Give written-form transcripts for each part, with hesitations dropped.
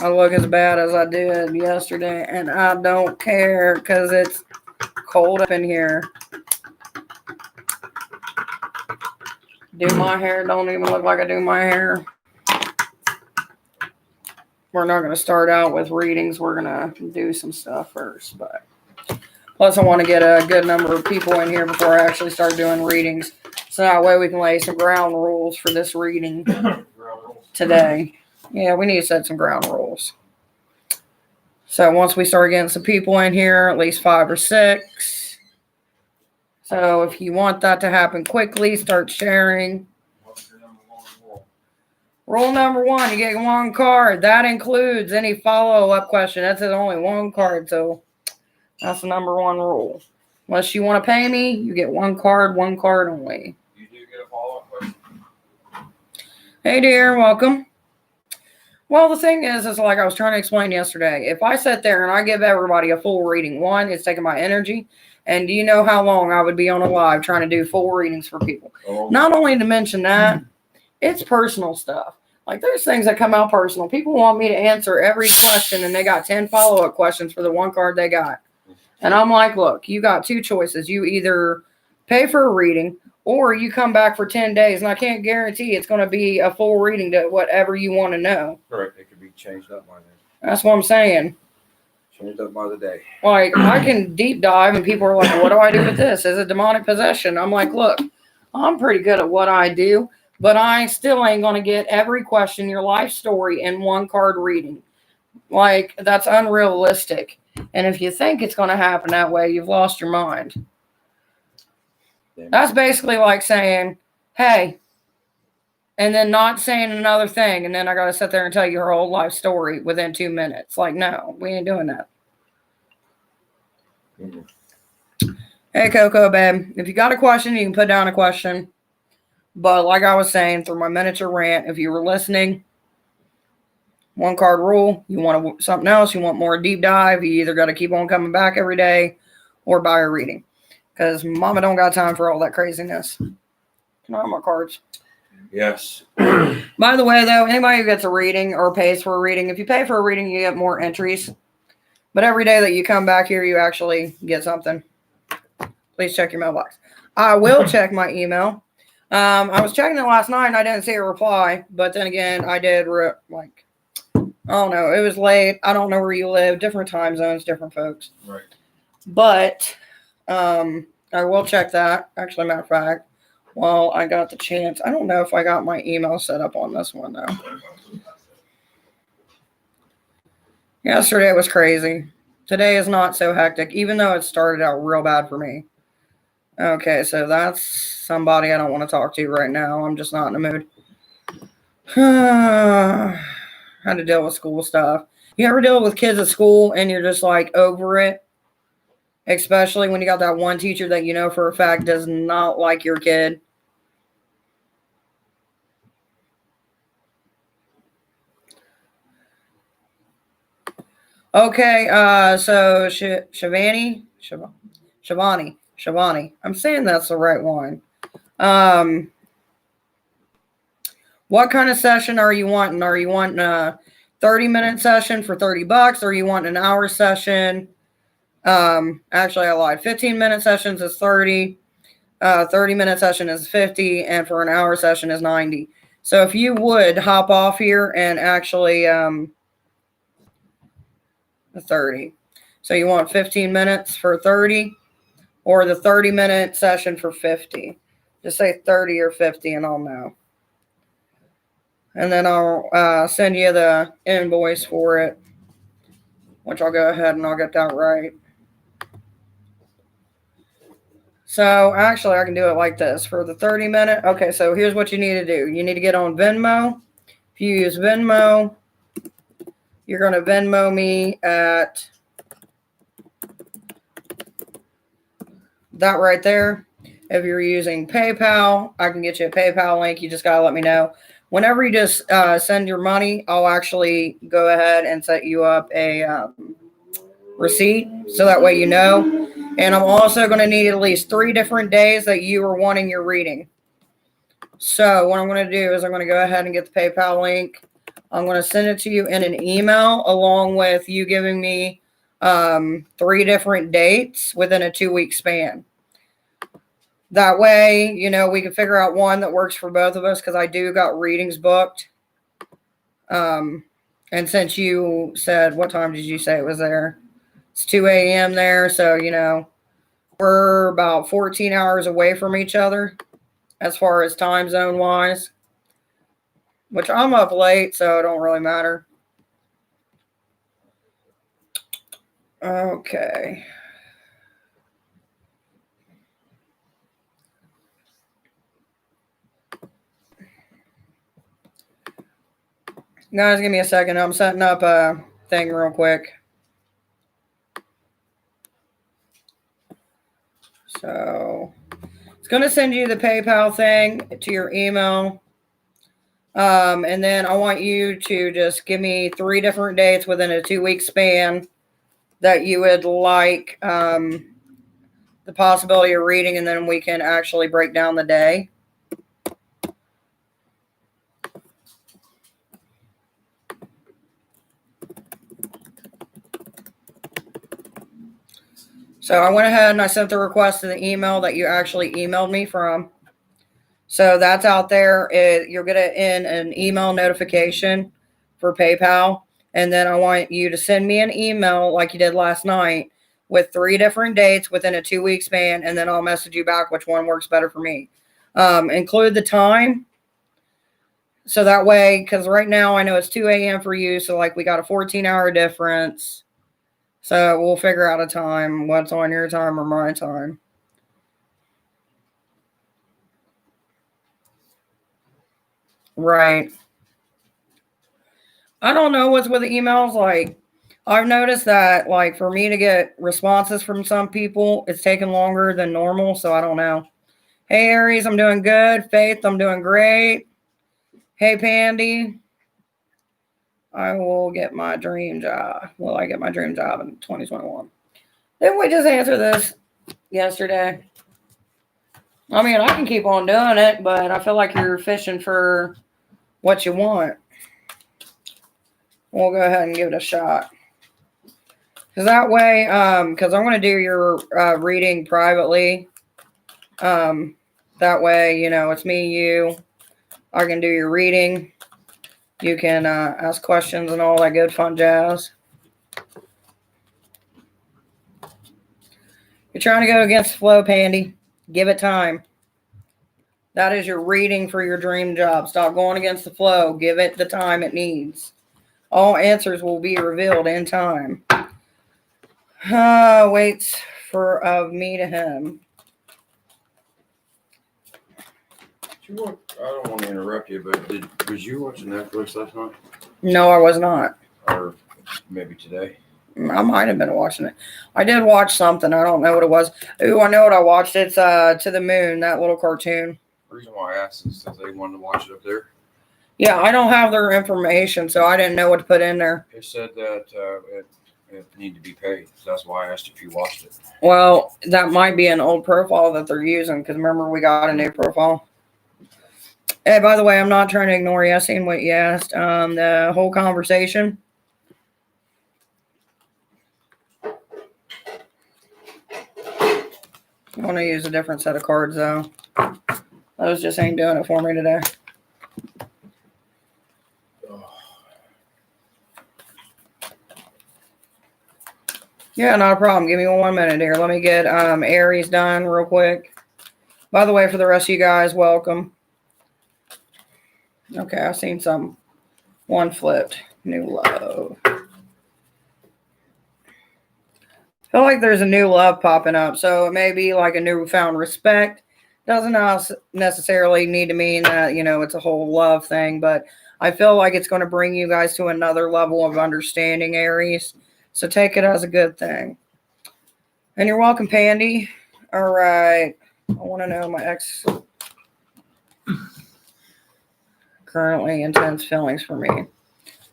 I look as bad as I did yesterday, and I don't care because it's cold up in here. Do my hair, don't even look like I do my hair. We're not going to start out with readings. We're going to do some stuff first. But plus, I want to get a good number of people in here before I actually start doing readings. So that way we can lay some ground rules for this reading today. Yeah, we need to set some ground rules. So once we start getting some people in here, at least 5 or 6. So if you want that to happen quickly, start sharing. What's your number one rule? Rule number 1, you get 1 card. That includes any follow-up question. That's only 1 card, so that's the number 1 rule. Unless you want to pay me, you get 1 card only. You do get a follow-up question? Hey, dear, welcome. Well, the thing is like I was trying to explain yesterday, if I sit there and I give everybody a full reading, 1, it's taking my energy. And do you know how long I would be on a live trying to do full readings for people? Oh. Not only to mention that, it's personal stuff. Like there's things that come out personal. People want me to answer every question and they got 10 follow-up questions for the 1 card they got. And I'm like, look, you got 2 choices. You either pay for a reading or you come back for 10 days. And I can't guarantee it's going to be a full reading to whatever you want to know. Correct. It could be changed up by then. That's what I'm saying. Changed up by the day. Like, I can deep dive and people are like, what do I do with this? Is it demonic possession? I'm like, look, I'm pretty good at what I do, but I still ain't going to get every question, your life story in 1 card reading. Like, that's unrealistic. And if you think it's going to happen that way, you've lost your mind. That's basically like saying, hey, and then not saying another thing, and then I got to sit there and tell you her whole life story within 2 minutes. Like, no, we ain't doing that. Mm-hmm. Hey, Coco, babe. If you got a question, you can put down a question. But like I was saying, through my miniature rant, if you were listening, 1 card rule, you want something else, you want more deep dive, you either got to keep on coming back every day or buy a reading. Because mama don't got time for all that craziness. Can I have my cards? Yes. By the way, though, anybody who gets a reading or pays for a reading, if you pay for a reading, you get more entries. But every day that you come back here, you actually get something. Please check your mailbox. I will check my email. I was checking it last night and I didn't see a reply. But then again, I did, I don't know. It was late. I don't know where you live. Different time zones, different folks. Right. But I will check that. Actually, matter of fact, while I got the chance. I don't know if I got my email set up on this one, though. Yesterday was crazy. Today is not so hectic, even though it started out real bad for me. Okay, so that's somebody I don't want to talk to right now. I'm just not in the mood. Had to deal with school stuff. You ever deal with kids at school and you're just like over it? Especially when you got that one teacher that you know for a fact does not like your kid. Okay, so Shivani. I'm saying that's the right one. What kind of session are you wanting? Are you wanting a 30-minute session for $30? Or are you wanting an hour session? Actually, I lied. 15-minute sessions is 30. 30-minute session is 50, and for an hour session is 90. So if you would hop off here and actually 30. So you want 15 minutes for 30 or the 30-minute session for 50. Just say 30 or 50 and I'll know. And then I'll send you the invoice for it, which I'll go ahead and I'll get that right. So actually I can do it like this for the 30-minute. Okay, so here's what you need to do. You need to get on Venmo. If you use Venmo, you're going to Venmo me at that right there. If you're using PayPal, I can get you a PayPal link. You just got to let me know. Whenever you just send your money, I'll actually go ahead and set you up a receipt so that way you know. And I'm also going to need at least 3 different days that you are wanting your reading. So what I'm going to do is I'm going to go ahead and get the PayPal link. I'm going to send it to you in an email along with you giving me 3 different dates within a 2-week span. That way, you know, we can figure out one that works for both of us because I do got readings booked. And since you said, what time did you say it was there? It's 2 a.m. there. So, you know, we're about 14 hours away from each other as far as time zone wise, which I'm up late, so it don't really matter. Okay. Guys, give me a second. I'm setting up a thing real quick. So it's going to send you the PayPal thing to your email. And then I want you to just give me 3 different dates within a 2-week span that you would like the possibility of reading, and then we can actually break down the day. So I went ahead and I sent the request to the email that you actually emailed me from. So that's out there. You'll get it in an email notification for PayPal. And then I want you to send me an email like you did last night with 3 different dates within a 2-week span. And then I'll message you back which one works better for me. Include the time. So that way, because right now I know it's 2 a.m. for you. So like we got a 14-hour difference. So we'll figure out a time, what's on your time or my time. Right. I don't know what's with the emails. Like, I've noticed that, like, for me to get responses from some people, it's taking longer than normal. So I don't know. Hey, Aries, I'm doing good. Faith, I'm doing great. Hey, Pandy, I will get my dream job. Will I get my dream job in 2021? Didn't we just answer this yesterday? I mean, I can keep on doing it, but I feel like you're fishing for what you want. We'll go ahead and give it a shot. Because that way, because I'm going to do your reading privately. That way, you know, it's me, you. I can do your reading. You can ask questions and all that good fun jazz. You're trying to go against the flow, Pandy. Give it time. That is your reading for your dream job. Stop going against the flow. Give it the time it needs. All answers will be revealed in time. Waits for of me to him. I don't want to interrupt you, but was you watching Netflix last night? No, I was not. Or maybe today? I might have been watching it. I did watch something. I don't know what it was. Ooh, I know what I watched. It's To the Moon, that little cartoon. The reason why I asked is because they wanted to watch it up there. Yeah, I don't have their information, so I didn't know what to put in there. It said that it needed to be paid. So that's why I asked if you watched it. Well, that might be an old profile that they're using, because remember, we got a new profile. Hey, by the way, I'm not trying to ignore you. I seen what you asked. The whole conversation. I want to use a different set of cards, though. Those just ain't doing it for me today. Yeah, not a problem. Give me 1 minute here. Let me get Aries done real quick. By the way, for the rest of you guys, welcome. Okay, I've seen some. One flipped. New love. I feel like there's a new love popping up. So it may be like a newfound respect. Doesn't necessarily need to mean that, you know, it's a whole love thing. But I feel like it's going to bring you guys to another level of understanding, Aries. So take it as a good thing. And you're welcome, Pandy. All right. I want to know my ex currently intense feelings for me.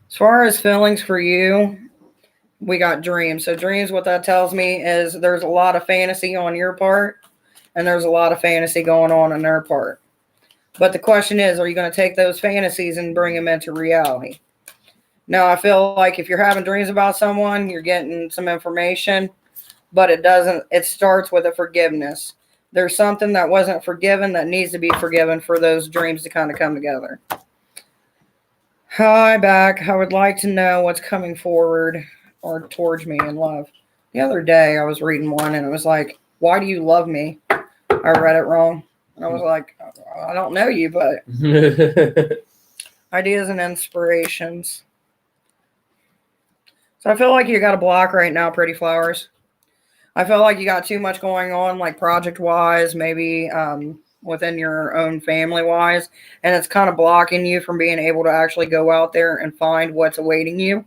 As far as feelings for you, we got dreams. So dreams, what that tells me is there's a lot of fantasy on your part, and there's a lot of fantasy going on their part. But the question is, are you going to take those fantasies and bring them into reality? Now, I feel like if you're having dreams about someone, you're getting some information, but it starts with a forgiveness. There's something that wasn't forgiven that needs to be forgiven for those dreams to kind of come together. Hi, back. I would like to know what's coming forward or towards me in love. The other day, I was reading one and it was like, why do you love me? I read it wrong. And I was like, I don't know you, but ideas and inspirations. So I feel like you got a block right now, Pretty Flowers. I feel like you got too much going on, like project-wise, maybe within your own family-wise, and it's kind of blocking you from being able to actually go out there and find what's awaiting you.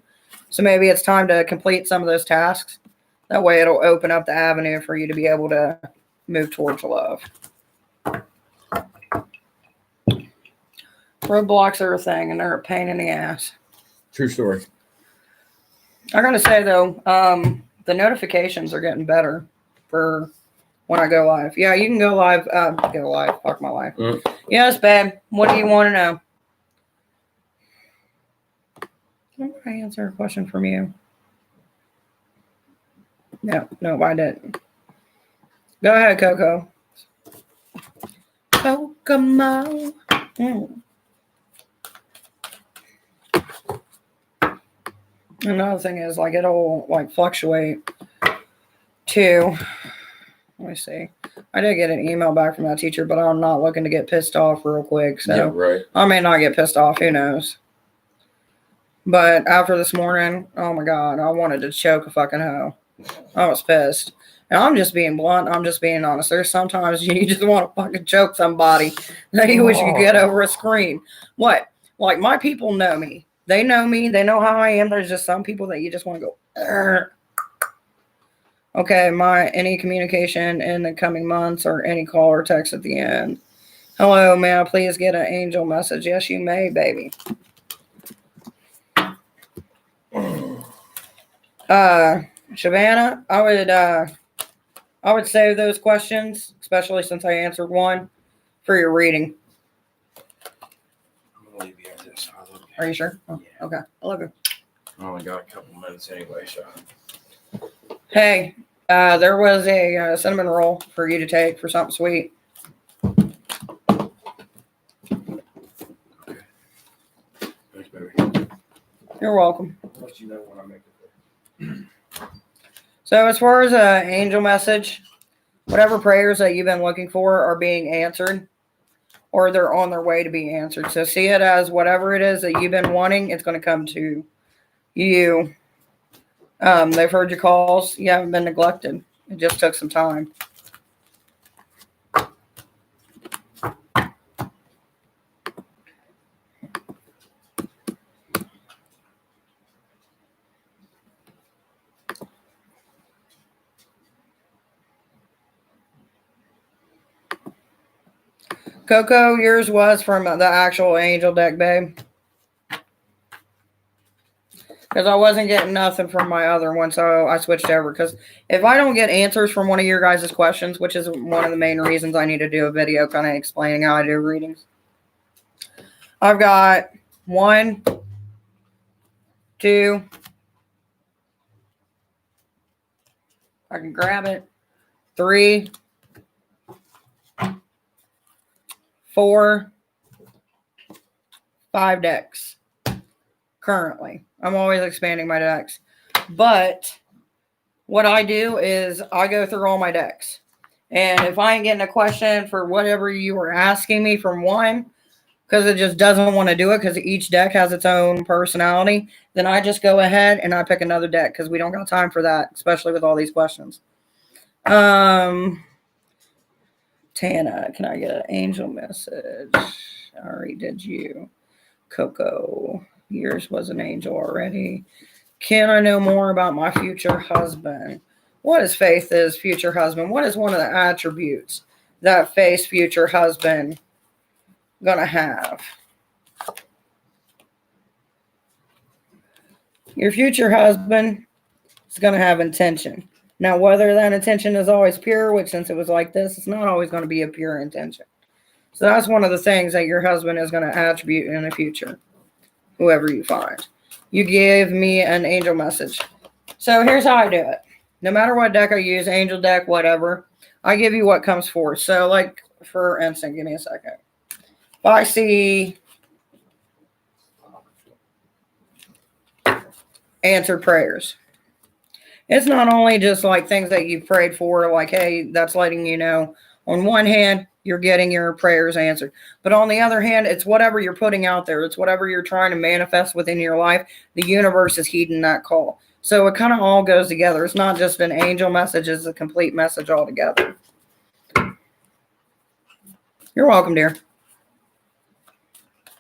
So maybe it's time to complete some of those tasks. That way it'll open up the avenue for you to be able to move towards love. Roadblocks are a thing, and they're a pain in the ass. True story. I gotta say though, the notifications are getting better for when I go live. Yeah, you can go live. Go live. Fuck my life. Yes, babe. What do you want to know? Can I answer a question from you? No, I didn't. Go ahead, Coco. Kokomo. Another thing is, like, it'll like fluctuate too. Let me see. I did get an email back from that teacher, but I'm not looking to get pissed off real quick. So Yeah, right. I may not get pissed off. Who knows? But after this morning, oh my God, I wanted to choke a fucking hoe. I was pissed. And I'm just being blunt. I'm just being honest. There's sometimes you just want to fucking choke somebody that you wish you could get over a screen. What? Like, my people know me. They know me. They know how I am. There's just some people that you just want to go, "Argh." Okay, any communication in the coming months or any call or text at the end. Hello, may I please get an angel message? Yes, you may, baby. Shavannah, I would save those questions, especially since I answered one, for your reading. I'm gonna leave you at this. I love you. Are you sure? Oh, okay. I love you. I only got a couple minutes anyway, so. Hey, there was a cinnamon roll for you to take for something sweet. Thanks, baby. You're welcome. I'll let you know when I make it. So as far as an angel message, whatever prayers that you've been looking for are being answered, or they're on their way to be answered. So see it as whatever it is that you've been wanting, it's going to come to you. They've heard your calls. You haven't been neglected. It just took some time. Coco, yours was from the actual angel deck, babe. Because I wasn't getting nothing from my other one, so I switched over. Because if I don't get answers from one of your guys' questions, which is one of the main reasons I need to do a video kind of explaining how I do readings. I've got 1, 2. I can grab it. 3, 4, 5 decks currently. I'm always expanding my decks. But what I do is I go through all my decks. And if I ain't getting a question for whatever you were asking me from one, because it just doesn't want to do it because each deck has its own personality, then I just go ahead and I pick another deck because we don't got time for that, especially with all these questions. Tana, can I get an angel message? I already did you. Coco, yours was an angel already. Can I know more about my future husband? What is Faith's future husband? What is one of the attributes that Faith's future husband gonna have? Your future husband is gonna have intention. Now, whether that intention is always pure, which since it was like this, it's not always going to be a pure intention. So that's one of the things that your husband is going to attribute in the future, whoever you find. you give me an angel message. So here's how I do it. No matter what deck I use, angel deck, whatever, I give you what comes forth. So, like, for instance, give me a second. If I see answered prayers, it's not only just like things that you've prayed for, like, hey, that's letting you know on one hand, you're getting your prayers answered. But on the other hand, it's whatever you're putting out there. It's whatever you're trying to manifest within your life. The universe is heeding that call. So it kind of all goes together. It's not just an angel message, it's a complete message altogether. You're welcome, dear.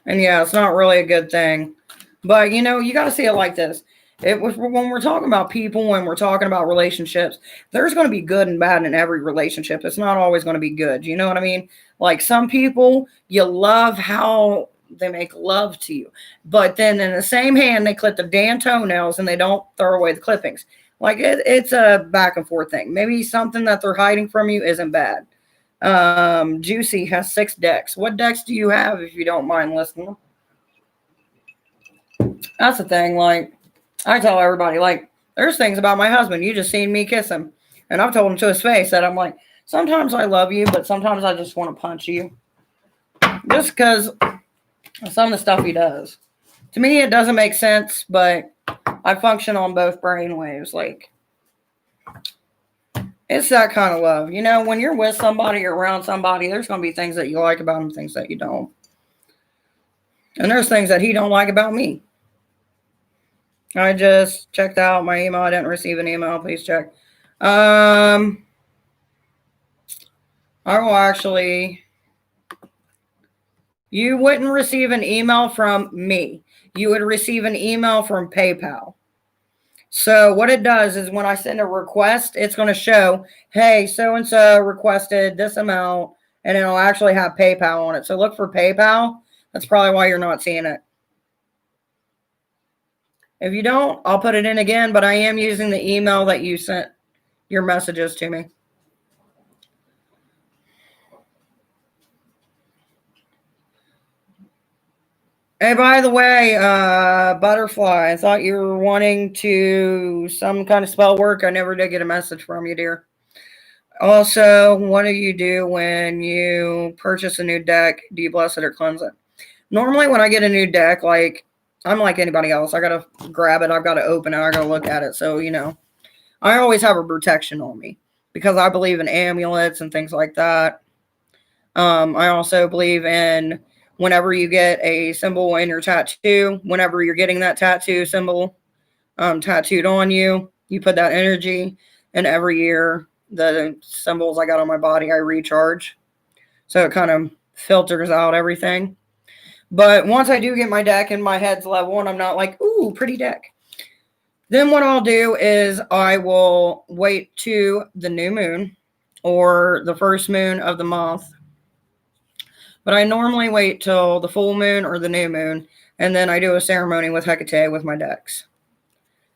And yeah, it's not really a good thing. But, you know, you got to see it like this. When we're talking about people, when we're talking about relationships, there's going to be good and bad in every relationship. It's not always going to be good. You know what I mean? Like some people, you love how they make love to you. But then in the same hand, they clip the damn toenails and they don't throw away the clippings. Like it's a back and forth thing. Maybe something that they're hiding from you isn't bad. Juicy has 6 decks. What decks do you have if you don't mind listening? That's the thing. Like, I tell everybody, like, there's things about my husband. You just seen me kiss him. And I've told him to his face that I'm like, sometimes I love you, but sometimes I just want to punch you. Just because some of the stuff he does. To me, it doesn't make sense, but I function on both brain waves. Like, it's that kind of love. You know, when you're with somebody or around somebody, there's going to be things that you like about them, things that you don't. And there's things that he don't like about me. I just checked out my email. I didn't receive an email. Please check. I will actually... You wouldn't receive an email from me. You would receive an email from PayPal. So what it does is when I send a request, it's going to show, hey, so-and-so requested this amount, and it'll actually have PayPal on it. So look for PayPal. That's probably why you're not seeing it. If you don't, I'll put it in again, but I am using the email that you sent your messages to me. Hey, by the way, Butterfly, I thought you were wanting to some kind of spell work. I never did get a message from you, dear. Also, what do you do when you purchase a new deck? Do you bless it or cleanse it? Normally, when I get a new deck, like, I'm like anybody else. I got to grab it. I've got to open it. I got to look at it. So, you know, I always have a protection on me because I believe in amulets and things like that. I also believe in whenever you get a symbol in your tattoo, whenever you're getting that tattoo symbol tattooed on you, you put that energy, and every year the symbols I got on my body, I recharge. So it kind of filters out everything. But once I do get my deck and my head's level and I'm not like, ooh, pretty deck, then what I'll do is I will wait to the new moon or the first moon of the month. But I normally wait till the full moon or the new moon, and then I do a ceremony with Hecate with my decks.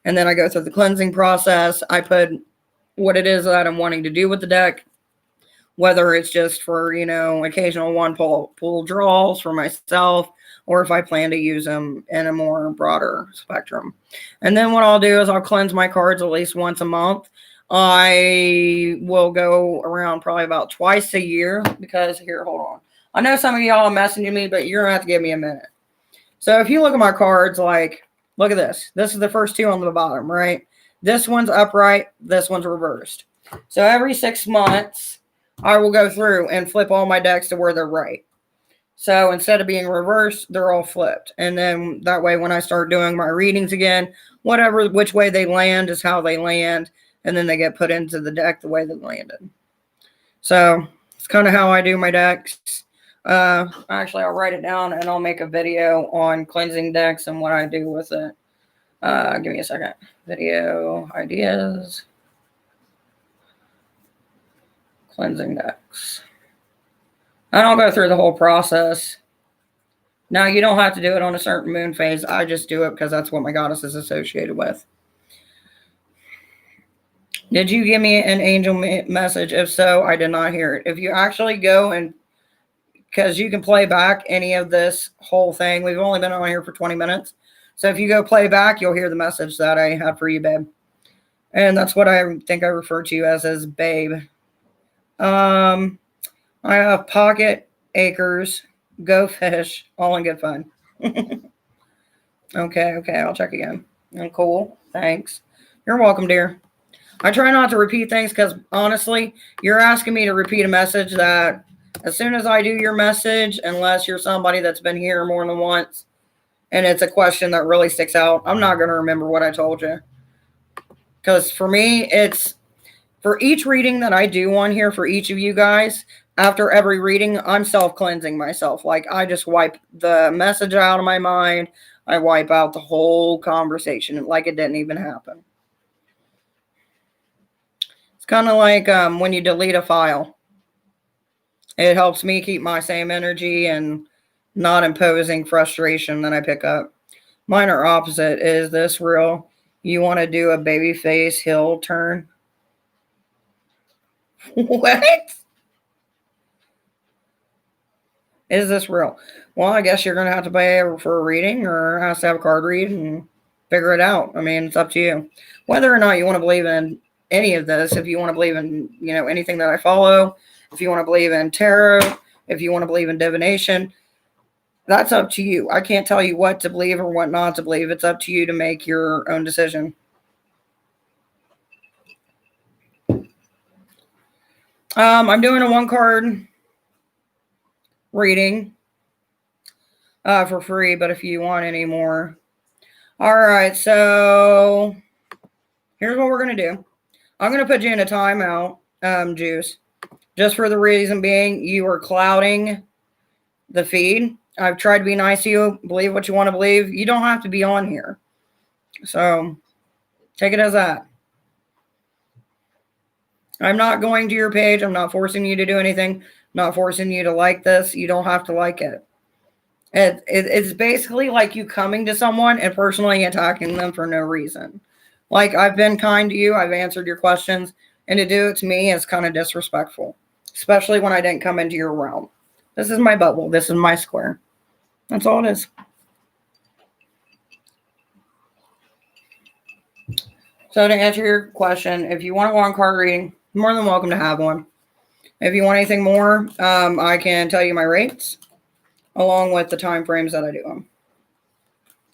And then I go through the cleansing process. I put what it is that I'm wanting to do with the deck, whether it's just for, you know, occasional one pull draws for myself, or if I plan to use them in a more broader spectrum. And then what I'll do is I'll cleanse my cards at least once a month. I will go around probably about twice a year because, here, hold on. I know some of y'all are messaging me, but you're going to have to give me a minute. So if you look at my cards, like, look at this. This is the first 2 on the bottom, right? This one's upright. This one's reversed. So every 6 months, I will go through and flip all my decks to where they're right. So instead of being reversed, they're all flipped. And then that way, when I start doing my readings again, which way they land is how they land. And then they get put into the deck the way they landed. So it's kind of how I do my decks. Actually, I'll write it down and I'll make a video on cleansing decks and what I do with it. Give me a second. Video ideas. Cleansing decks. And I'll go through the whole process. Now, you don't have to do it on a certain moon phase. I just do it because that's what my goddess is associated with. Did you give me an angel message? If so, I did not hear it. If you actually go and, because you can play back any of this whole thing. We've only been on here for 20 minutes. So if you go play back, you'll hear the message that I had for you, babe. And that's what I think I refer to you as babe. I have Pocket Acres, Go Fish, all in good fun. Okay, I'll check again. Cool, thanks. You're welcome, dear. I try not to repeat things because honestly, you're asking me to repeat a message that as soon as I do your message, unless you're somebody that's been here more than once, and it's a question that really sticks out, I'm not going to remember what I told you. Because for me, it's for each reading that I do on here for each of you guys, after every reading, I'm self-cleansing myself. Like, I just wipe the message out of my mind. I wipe out the whole conversation like it didn't even happen. It's kind of like when you delete a file. It helps me keep my same energy and not imposing frustration that I pick up. Mine are opposite. Is this real? You want to do a baby face heel turn? What? Is this real? Well, I guess you're going to have to pay for a reading or have to have a card read and figure it out. I mean, it's up to you. Whether or not you want to believe in any of this, if you want to believe in, anything that I follow, if you want to believe in tarot, if you want to believe in divination, that's up to you. I can't tell you what to believe or what not to believe. It's up to you to make your own decision. I'm doing a 1-card reading for free, but if you want any more. All right, so here's what we're going to do. I'm going to put you in a timeout, Juice, just for the reason being you are clouding the feed. I've tried to be nice to you. Believe what you want to believe. You don't have to be on here. So take it as that. I'm not going to your page. I'm not forcing you to do anything. I'm not forcing you to like this. You don't have to like it. It's basically like you coming to someone and personally attacking them for no reason. Like, I've been kind to you. I've answered your questions. And to do it to me is kind of disrespectful. Especially when I didn't come into your realm. This is my bubble. This is my square. That's all it is. So to answer your question, if you want a 1-card reading, you're more than welcome to have one. If you want anything more, I can tell you my rates along with the time frames that I do them.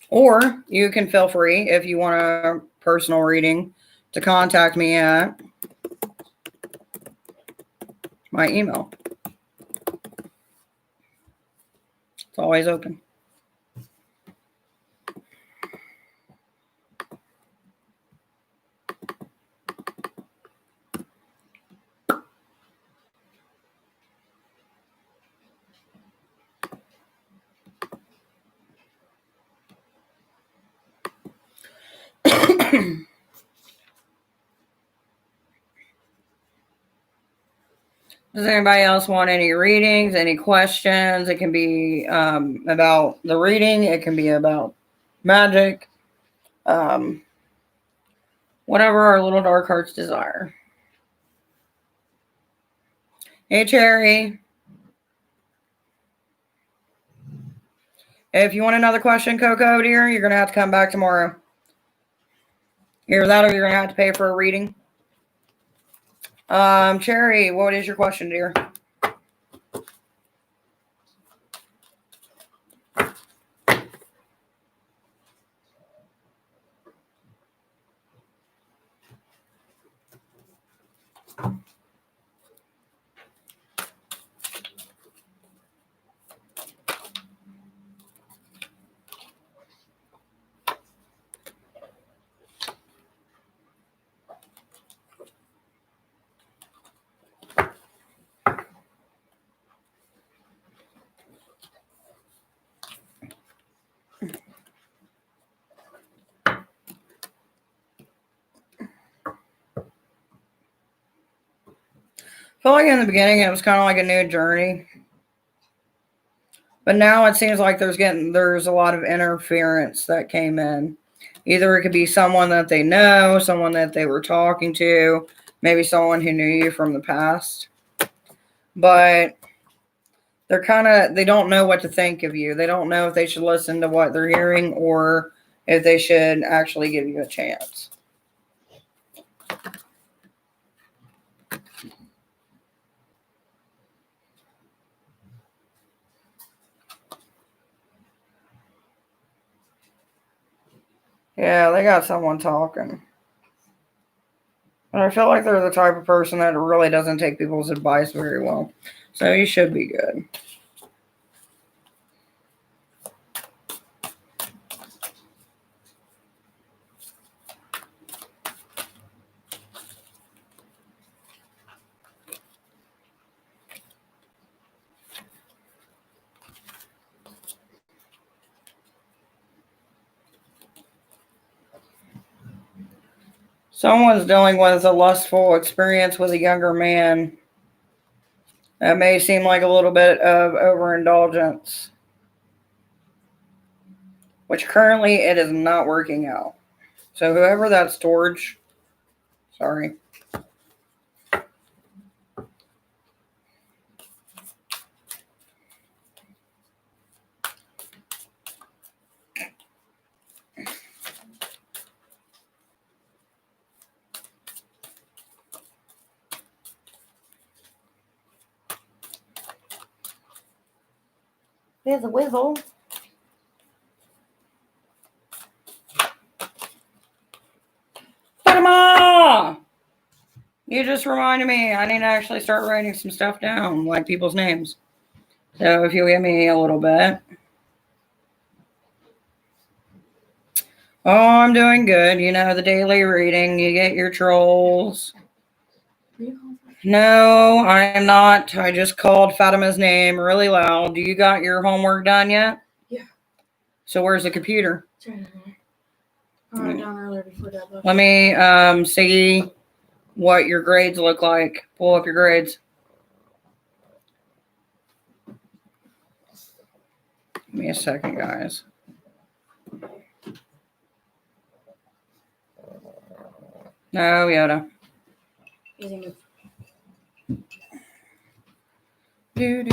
Or you can feel free, if you want a personal reading, to contact me at my email. It's always open. Does anybody else want any readings, any questions? It can be about the reading. It can be about magic. Whatever our little dark hearts desire. Hey, Cherry. If you want another question, Coco, dear, you're going to have to come back tomorrow. Either that or you're going to have to pay for a reading. Cherry, what is your question, dear? I feel like in the beginning it was kind of like a new journey. But now it seems like there's a lot of interference that came in. Either it could be someone that they know, someone that they were talking to, maybe someone who knew you from the past. But they don't know what to think of you. They don't know if they should listen to what they're hearing or if they should actually give you a chance. Yeah, they got someone talking. And I feel like they're the type of person that really doesn't take people's advice very well. So you should be good. Someone's dealing with a lustful experience with a younger man. That may seem like a little bit of overindulgence, which currently it is not working out. So whoever that's George, sorry. There's a whistle. Fatima! You just reminded me I need to actually start writing some stuff down, like people's names. So if you give me a little bit. Oh, I'm doing good. You know, the daily reading, you get your trolls. No, I am not. I just called Fatima's name really loud. Do you got your homework done yet? Yeah. So where's the computer? It's right in there. I wrote down earlier before Dad left. Let me see what your grades look like. Pull up your grades. Give me a second, guys. No, Yoda. Easy move. Do.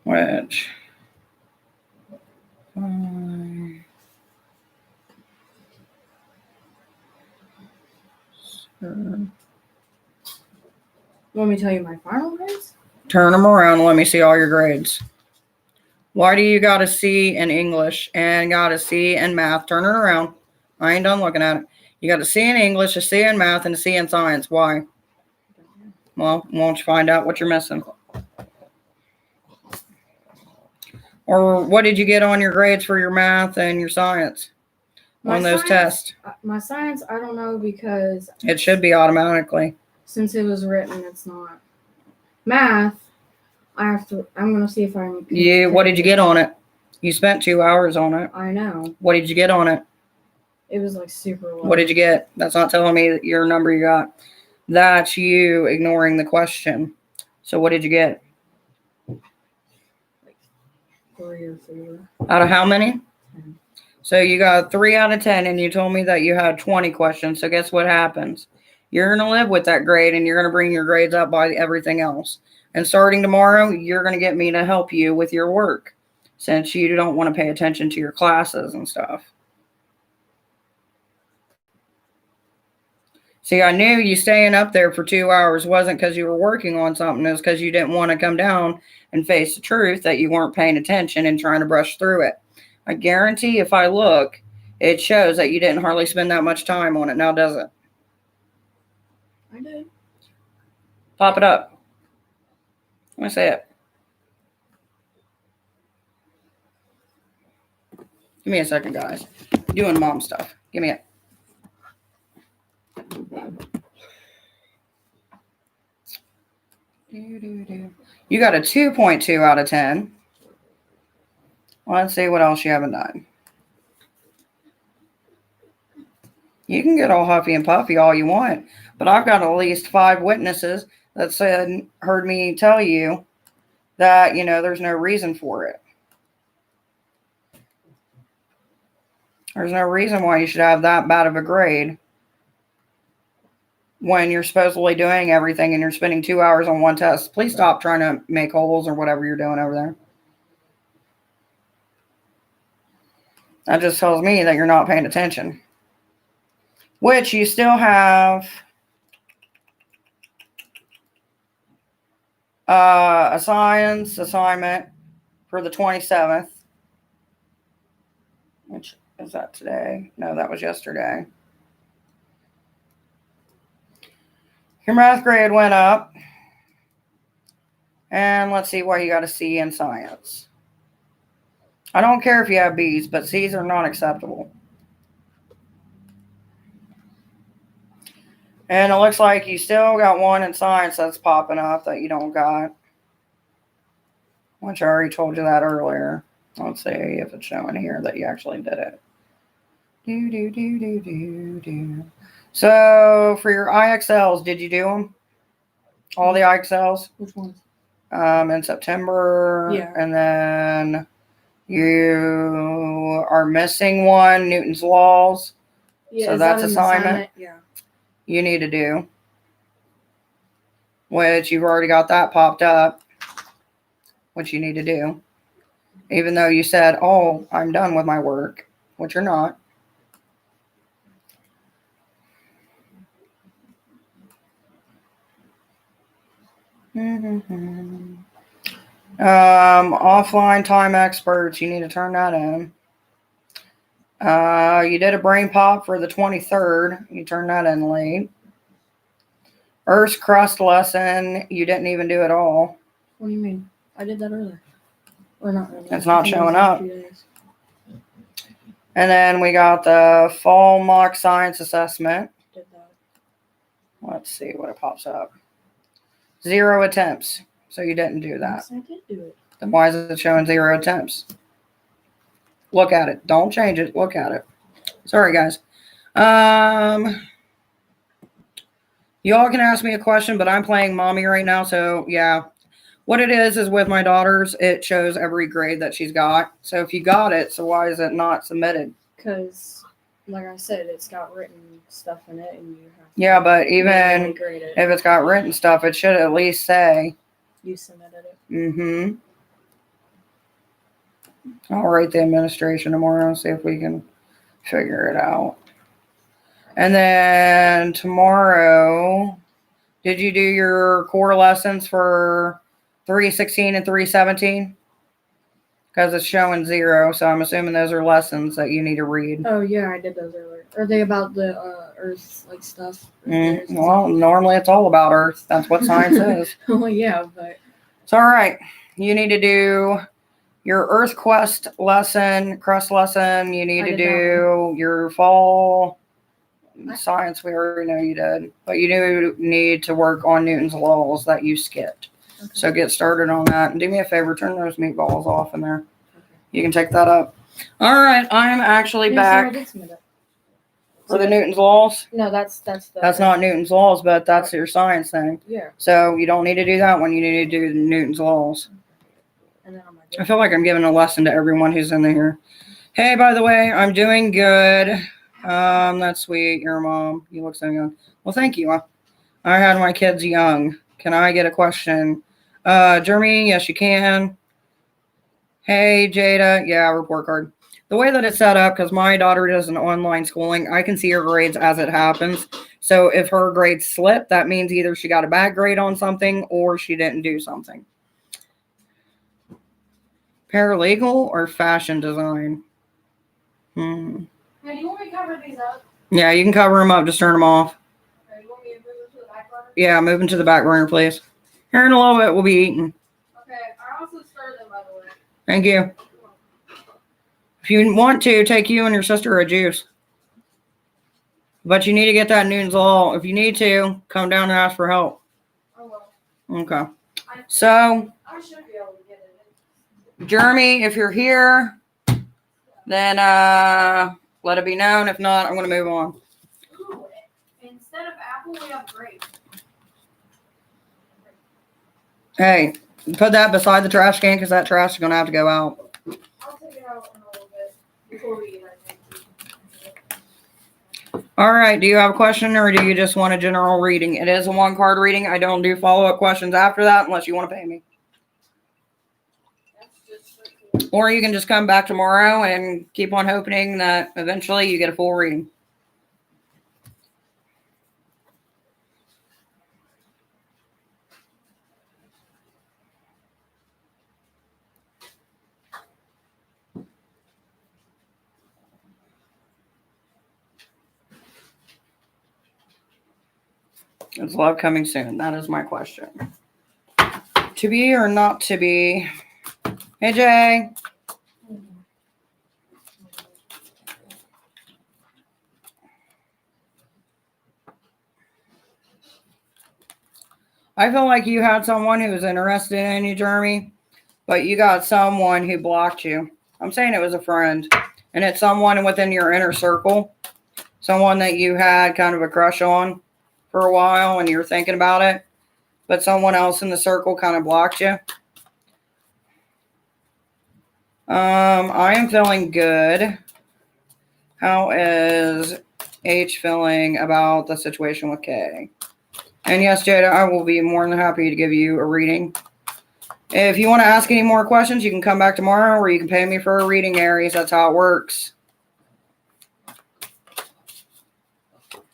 Which? Want me to tell you my final grades? Turn them around and let me see all your grades. Why do you got a C in English and got a C in math? Turn it around. I ain't done looking at it. You got a C in English, a C in math, and a C in science. Why? Well, won't you find out what you're missing? Or what did you get on your grades for your math and your science on those tests? My science, I don't know because It should be automatically. since it was written, it's not. Math, I'm going to see if I can. What did you get on it? You spent 2 hours on it. I know. What did you get on it? It was like super low. What did you get? That's not telling me your number you got. That's you ignoring the question. So what did you get? 3 or 4. Out of how many? 10. So you got 3 out of 10, and you told me that you had 20 questions. So guess what happens? You're going to live with that grade, and you're going to bring your grades up by everything else. And starting tomorrow, you're going to get me to help you with your work, since you don't want to pay attention to your classes and stuff. See, I knew you staying up there for 2 hours wasn't because you were working on something. It was because you didn't want to come down and face the truth that you weren't paying attention and trying to brush through it. I guarantee if I look, it shows that you didn't hardly spend that much time on it. Now, does it? I did. Pop it up. Let me see it. Give me a second, guys. Doing mom stuff. Give me it. You got a 2.2 out of 10. Let's see what else you haven't done. You can get all huffy and puffy all you want, but I've got at least 5 witnesses that heard me tell you that, there's no reason for it. There's no reason why you should have that bad of a grade when you're supposedly doing everything and you're spending 2 hours on one test. Please stop trying to make holes or whatever you're doing over there. That just tells me that you're not paying attention. Which you still have a science assignment for the 27th. Which is that today? No, that was yesterday. Your math grade went up. And let's see what you got a C in science. I don't care if you have B's, but C's are not acceptable. And it looks like you still got one in science that's popping up that you don't got. Which I already told you that earlier. Let's see if it's showing here that you actually did it. So for your IXLs, did you do them? All the IXLs? Which ones? In September. Yeah. And then you are missing one, Newton's Laws. Yeah, So is that's that an assignment? Yeah. You need to do. Which you've already got that popped up. Which you need to do. Even though you said, oh, I'm done with my work. Which you're not. Offline time experts, you need to turn that in. You did a brain pop for the 23rd. You turned that in late. Earth's crust lesson, you didn't even do it all. What do you mean? I did that earlier. Or not earlier. It's not I think it showing was in up. 2 days. And then we got the fall mock science assessment. Did that. Let's see what it pops up. 0 attempts. So you didn't do that. Yes, I did do it. Then why is it showing 0 attempts? Look at it. Don't change it. Look at it. Sorry, guys. Y'all can ask me a question, but I'm playing mommy right now. So, yeah. What it is with my daughters, it shows every grade that she's got. So, if you got it, so why is it not submitted? Because, like I said, it's got written stuff in it, and you have to Yeah, but manually even grade it. if it's got written stuff, it should at least say, You submitted it. mm-hmm. I'll write the administration tomorrow and see if we can figure it out. And then tomorrow, did you do your core lessons for 316 and 317? Because it's showing 0, so I'm assuming those are lessons that you need to read. Oh, yeah, I did those earlier. Are they about the Earth, like, stuff? Well, normally it's all about Earth. That's what science is. Well, yeah, but... It's all right. You need to do your Earth crust lesson. You need I to did that do your fall science. We already know you did. But you do need to work on Newton's laws that you skipped. Okay. So get started on that. And do me a favor, turn those meatballs off in there. Okay. You can take that up. All right. I'm actually Yeah, sorry, I back did submit it. for the Newton's laws. No, that's the... That's not Newton's laws, but that's your science thing. Yeah. So you don't need to do that one. You need to do Newton's laws. And then on my I feel like I'm giving a lesson to everyone who's in here. Hey, by the way, I'm doing good. That's sweet. Your mom. You look so young. Well, thank you. I had my kids young. Can I get a question? Jeremy, yes, you can. Hey, Jada. Yeah, report card. The way that it's set up, because my daughter does an online schooling, I can see her grades as it happens. So if her grades slip, that means either she got a bad grade on something or she didn't do something. Paralegal or fashion design? Hey, do you want me to cover these up? Yeah, you can cover them up. Just turn them off. Or you want me to move them to the back burner? Yeah, move them to the back burner, please. Here in a little bit, we'll be eating. Okay, I also stirred them, by the way. Thank you. If you want to, take you and your sister a juice. But you need to get that Newton's Law. If you need to, come down and ask for help. Oh, well. Okay. So, I should be able to get it. Jeremy, if you're here, then let it be known. If not, I'm going to move on. Ooh, instead of apple, we have grape. Hey, put that beside the trash can because that trash is going to have to go out. I'll take it out in a little bit before we eat, I think. All right. Do you have a question or do you just want a general reading? It is a 1-card reading. I don't do follow-up questions after that unless you want to pay me. That's just so cool. Or you can just come back tomorrow and keep on hoping that eventually you get a full reading. Is love coming soon? That is my question. To be or not to be? Hey, Jay. I feel like you had someone who was interested in you, Jeremy, but you got someone who blocked you. I'm saying it was a friend, and it's someone within your inner circle, someone that you had kind of a crush on for a while and you were thinking about it, but someone else in the circle kind of blocked you. I am feeling good. How is H feeling about the situation with K? And yes, Jada, I will be more than happy to give you a reading. If you want to ask any more questions, you can come back tomorrow or you can pay me for a reading, Aries. That's how it works.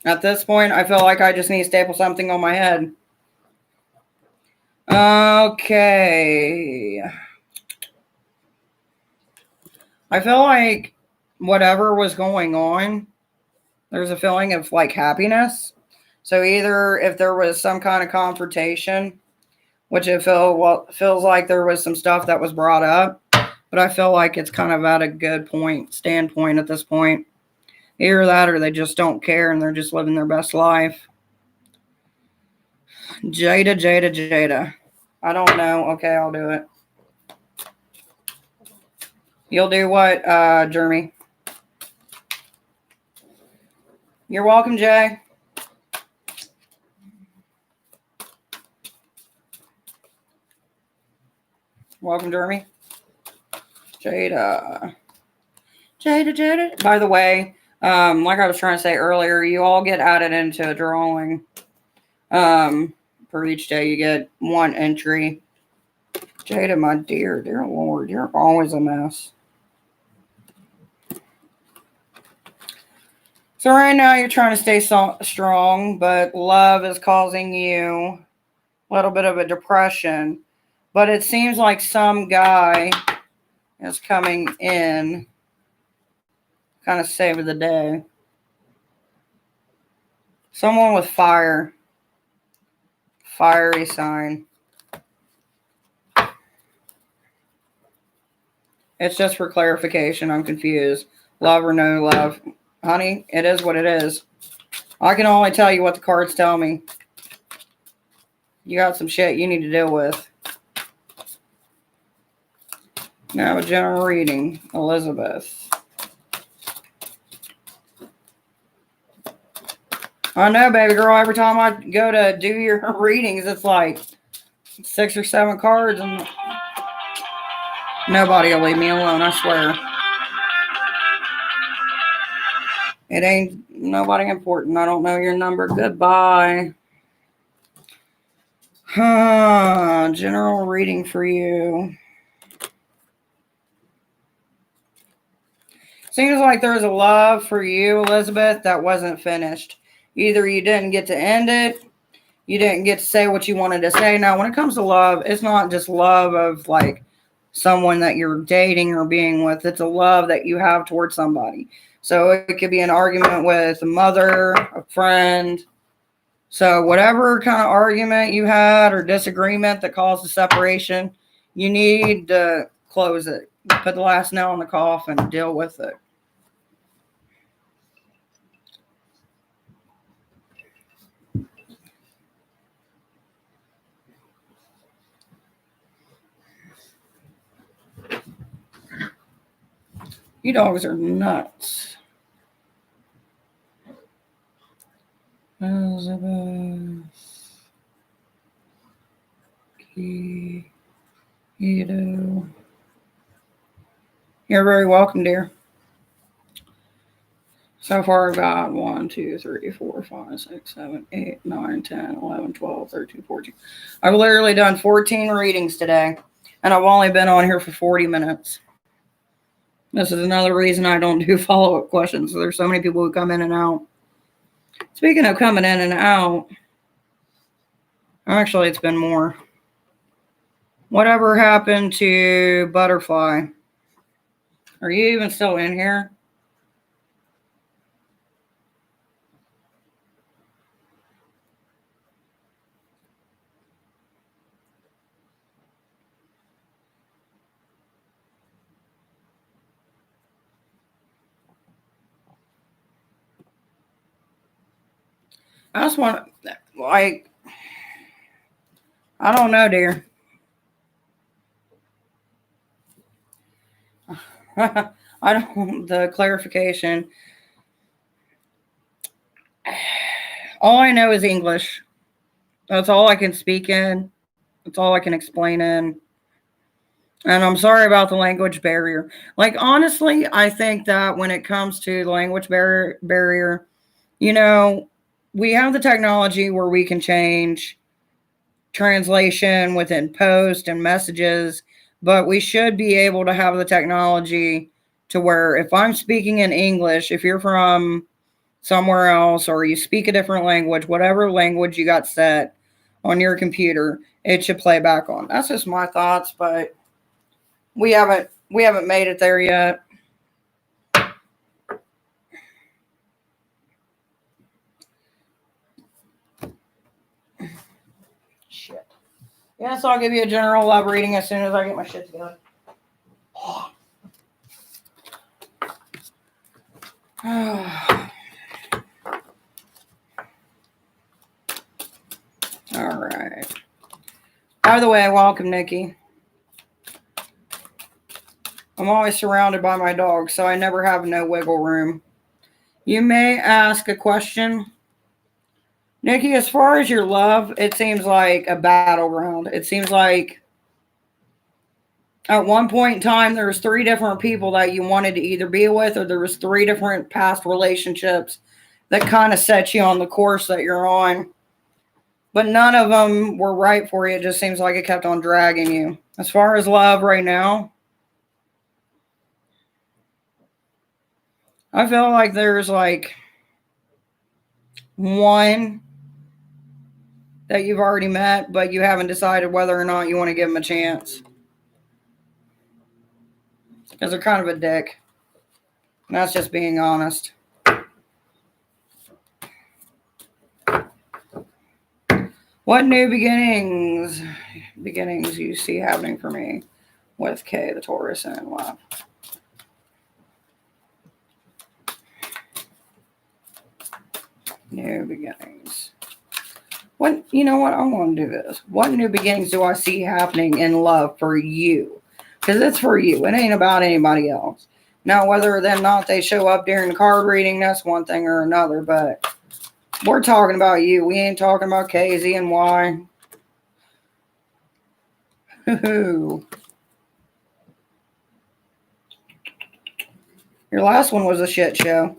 At this point, I feel like I just need to staple something on my head. Okay. I feel like whatever was going on, there's a feeling of like happiness. So either if there was some kind of confrontation, which it feels like there was some stuff that was brought up, but I feel like it's kind of at a good standpoint at this point. Either that or they just don't care and they're just living their best life. Jada. I don't know. Okay, I'll do it. You'll do what, Jeremy? You're welcome, Jay. Welcome, Jeremy. Jada. By the way, like I was trying to say earlier, you all get added into a drawing. For each day, you get one entry. Jada, my dear Lord, you're always a mess. So right now, you're trying to stay strong, but love is causing you a little bit of a depression. But it seems like some guy is coming in, kind of saving the day. Someone with fire. Fiery sign. It's just for clarification. I'm confused. Love or no love. Honey, it is what it is. I can only tell you what the cards tell me. You got some shit you need to deal with. Now a general reading. Elizabeth. I know, baby girl. Every time I go to do your readings, it's like 6 or 7 cards, and nobody will leave me alone, I swear. It ain't nobody important. I don't know your number. Goodbye. General reading for you. Seems like there's a love for you, Elizabeth, that wasn't finished. Either you didn't get to end it, you didn't get to say what you wanted to say. Now, when it comes to love, it's not just love of like someone that you're dating or being with. It's a love that you have towards somebody. So it could be an argument with a mother, a friend. So whatever kind of argument you had or disagreement that caused a separation, you need to close it. Put the last nail in the coffin and deal with it. You dogs are nuts. Elizabeth. Keto. You're very welcome, dear. So far, I've got 1, 2, 3, 4, 5, 6, 7, 8, 9, 10, 11, 12, 13, 14. I've literally done 14 readings today, and I've only been on here for 40 minutes. This is another reason I don't do follow-up questions. There's so many people who come in and out. Speaking of coming in and out, actually, it's been more. Whatever happened to Butterfly? Are you even still in here? I just want, like, I don't know, dear. I don't, the clarification. All I know is English. That's all I can speak in. That's all I can explain in. And I'm sorry about the language barrier. Like, honestly, I think that when it comes to the language barrier, you know, we have the technology where we can change translation within post and messages, but we should be able to have the technology to where if I'm speaking in English, if you're from somewhere else or you speak a different language, whatever language you got set on your computer, it should play back on. That's just my thoughts, but we haven't made it there yet. Shit. Yes, I'll give you a general love reading as soon as I get my shit together. All right. By the way, welcome, Nikki. I'm always surrounded by my dogs, so I never have no wiggle room. You may ask a question. Nikki, as far as your love, it seems like a battleground. It seems like at one point in time, there was 3 different people that you wanted to either be with, or there was 3 different past relationships that kind of set you on the course that you're on. But none of them were right for you. It just seems like it kept on dragging you. As far as love right now, I feel like there's like one that you've already met, but you haven't decided whether or not you want to give them a chance. Because they're kind of a dick. And that's just being honest. What new beginnings you see happening for me with Kay, the Taurus, and love? New beginnings. What, you know what? I want to do this. What new beginnings do I see happening in love for you? Because it's for you. It ain't about anybody else. Now, whether or not they show up during the card reading, that's one thing or another. But we're talking about you. We ain't talking about K, Z, and Y. Your last one was a shit show.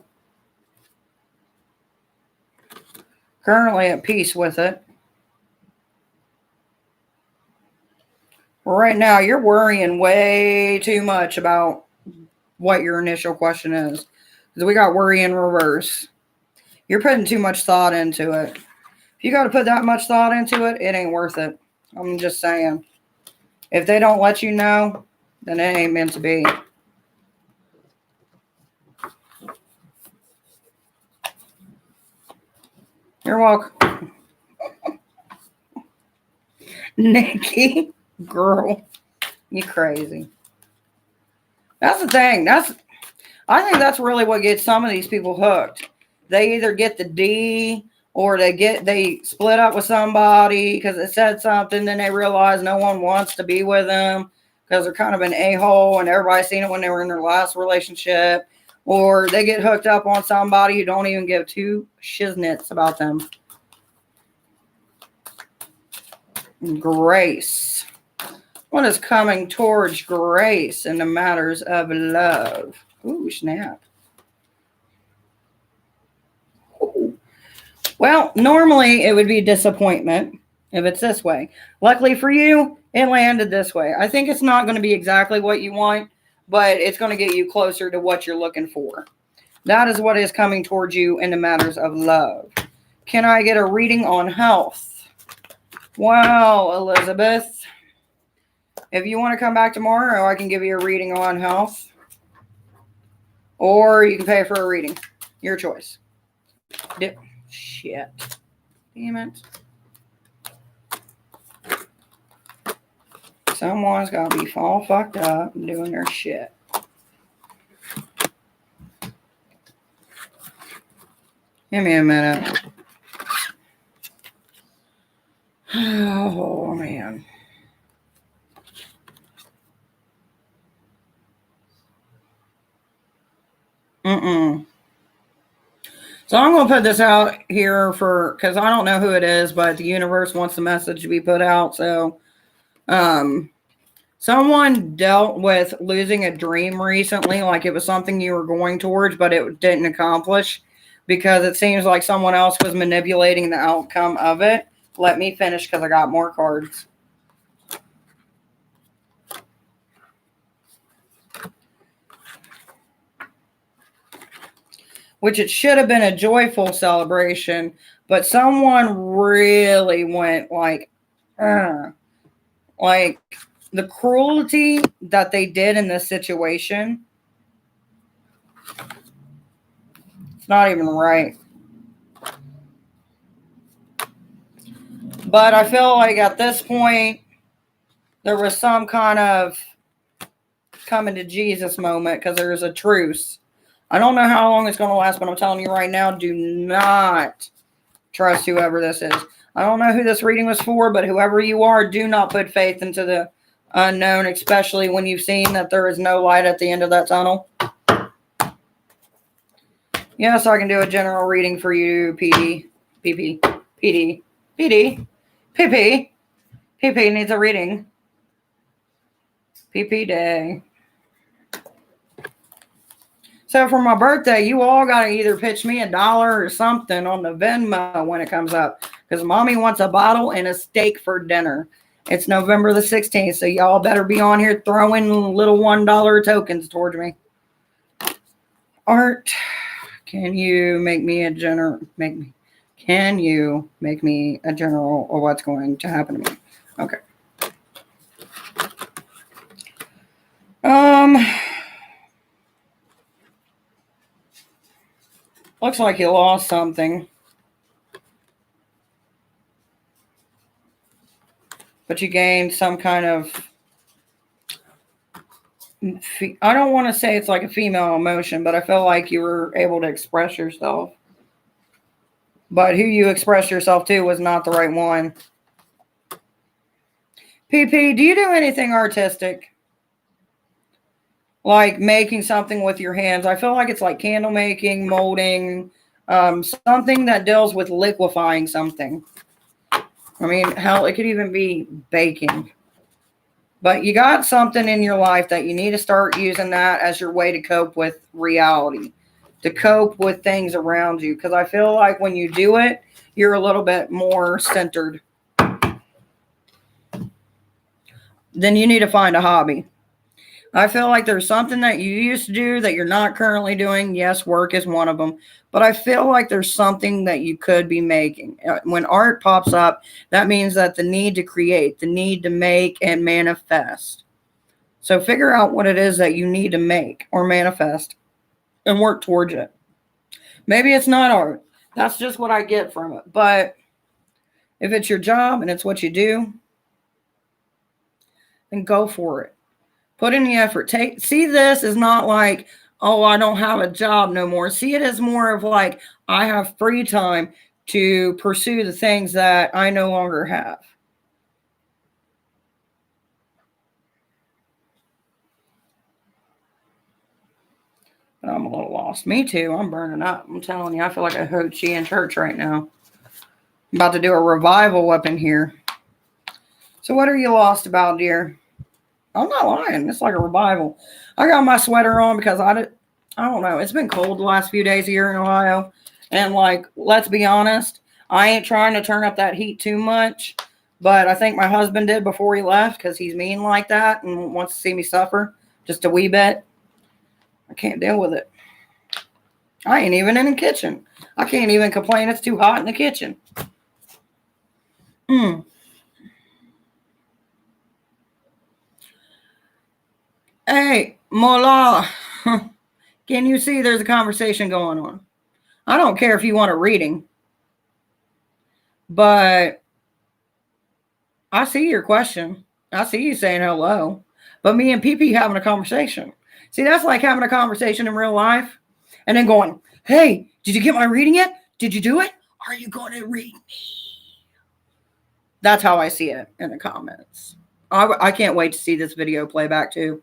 Currently at peace with it. Right now, you're worrying way too much about what your initial question is. Because we got worry in reverse. You're putting too much thought into it. If you got to put that much thought into it, it ain't worth it. I'm just saying. If they don't let you know, then it ain't meant to be. You're welcome. Nikki, girl, you crazy. That's the thing. I think that's really what gets some of these people hooked. They either get the D or they split up with somebody because it said something, then they realize no one wants to be with them because they're kind of an a-hole and everybody's seen it when they were in their last relationship. Or they get hooked up on somebody who don't even give 2 shiznits about them. Grace. What is coming towards Grace in the matters of love? Ooh, snap. Ooh. Well, normally it would be disappointment if it's this way. Luckily for you, it landed this way. I think it's not going to be exactly what you want. but it's going to get you closer to what you're looking for. That is what is coming towards you in the matters of love. Can I get a reading on health? Wow, Elizabeth. If you want to come back tomorrow, I can give you a reading on health. Or you can pay for a reading. Your choice. Shit. Damn it. Someone's got to be all fucked up and doing their shit. Give me a minute. Oh, man. So I'm going to put this out here because I don't know who it is, but the universe wants the message to be put out. So, someone dealt with losing a dream recently, like it was something you were going towards, but it didn't accomplish because it seems like someone else was manipulating the outcome of it. Let me finish because I got more cards. Which it should have been a joyful celebration, but someone really went like the cruelty that they did in this situation. It's not even right. But I feel like at this point, there was some kind of coming to Jesus moment because there was a truce. I don't know how long it's going to last, but I'm telling you right now, do not trust whoever this is. I don't know who this reading was for, but whoever you are, do not put faith into the unknown, especially when you've seen that there is no light at the end of that tunnel. Yes, I can do a general reading for you, PD. PP. PD. PD. PP. PP needs a reading. PP day. So for my birthday, you all got to either pitch me $1 or something on the Venmo when it comes up. Because mommy wants a bottle and a steak for dinner. It's November the 16th, so y'all better be on here throwing little $1 tokens towards me. Art, can you make me a general? Can you make me a general of what's going to happen to me? Okay. Looks like you lost something. But you gained some kind of, I don't want to say it's like a female emotion, but I feel like you were able to express yourself. But who you expressed yourself to was not the right one. PP, do you do anything artistic? Like making something with your hands? I feel like it's like candle making, molding, something that deals with liquefying something. I mean, hell, it could even be baking. But you got something in your life that you need to start using that as your way to cope with reality, to cope with things around you. Because I feel like when you do it, you're a little bit more centered. Then you need to find a hobby. I feel like there's something that you used to do that you're not currently doing. Yes, work is one of them. But I feel like there's something that you could be making. When art pops up, that means that the need to create, the need to make and manifest. So figure out what it is that you need to make or manifest and work towards it. Maybe it's not art. That's just what I get from it. But if it's your job and it's what you do, then go for it. Put in the effort. See this as not like, oh, I don't have a job no more. See it as more of like, I have free time to pursue the things that I no longer have. But I'm a little lost. Me too. I'm burning up. I'm telling you, I feel like a hoochie in church right now. I'm about to do a revival up in here. So what are you lost about, dear? I'm not lying. It's like a revival. I got my sweater on because I don't know. It's been cold the last few days here in Ohio. And like, let's be honest, I ain't trying to turn up that heat too much. But I think my husband did before he left because he's mean like that and wants to see me suffer. Just a wee bit. I can't deal with it. I ain't even in the kitchen. I can't even complain it's too hot in the kitchen. Hey, Mola. Can you see there's a conversation going on? I don't care if you want a reading, but I see your question. I see you saying hello, but me and PP having a conversation. See, that's like having a conversation in real life and then going, hey, did you get my reading yet? Did you do it? Are you going to read me? That's how I see it in the comments. I can't wait to see this video playback too.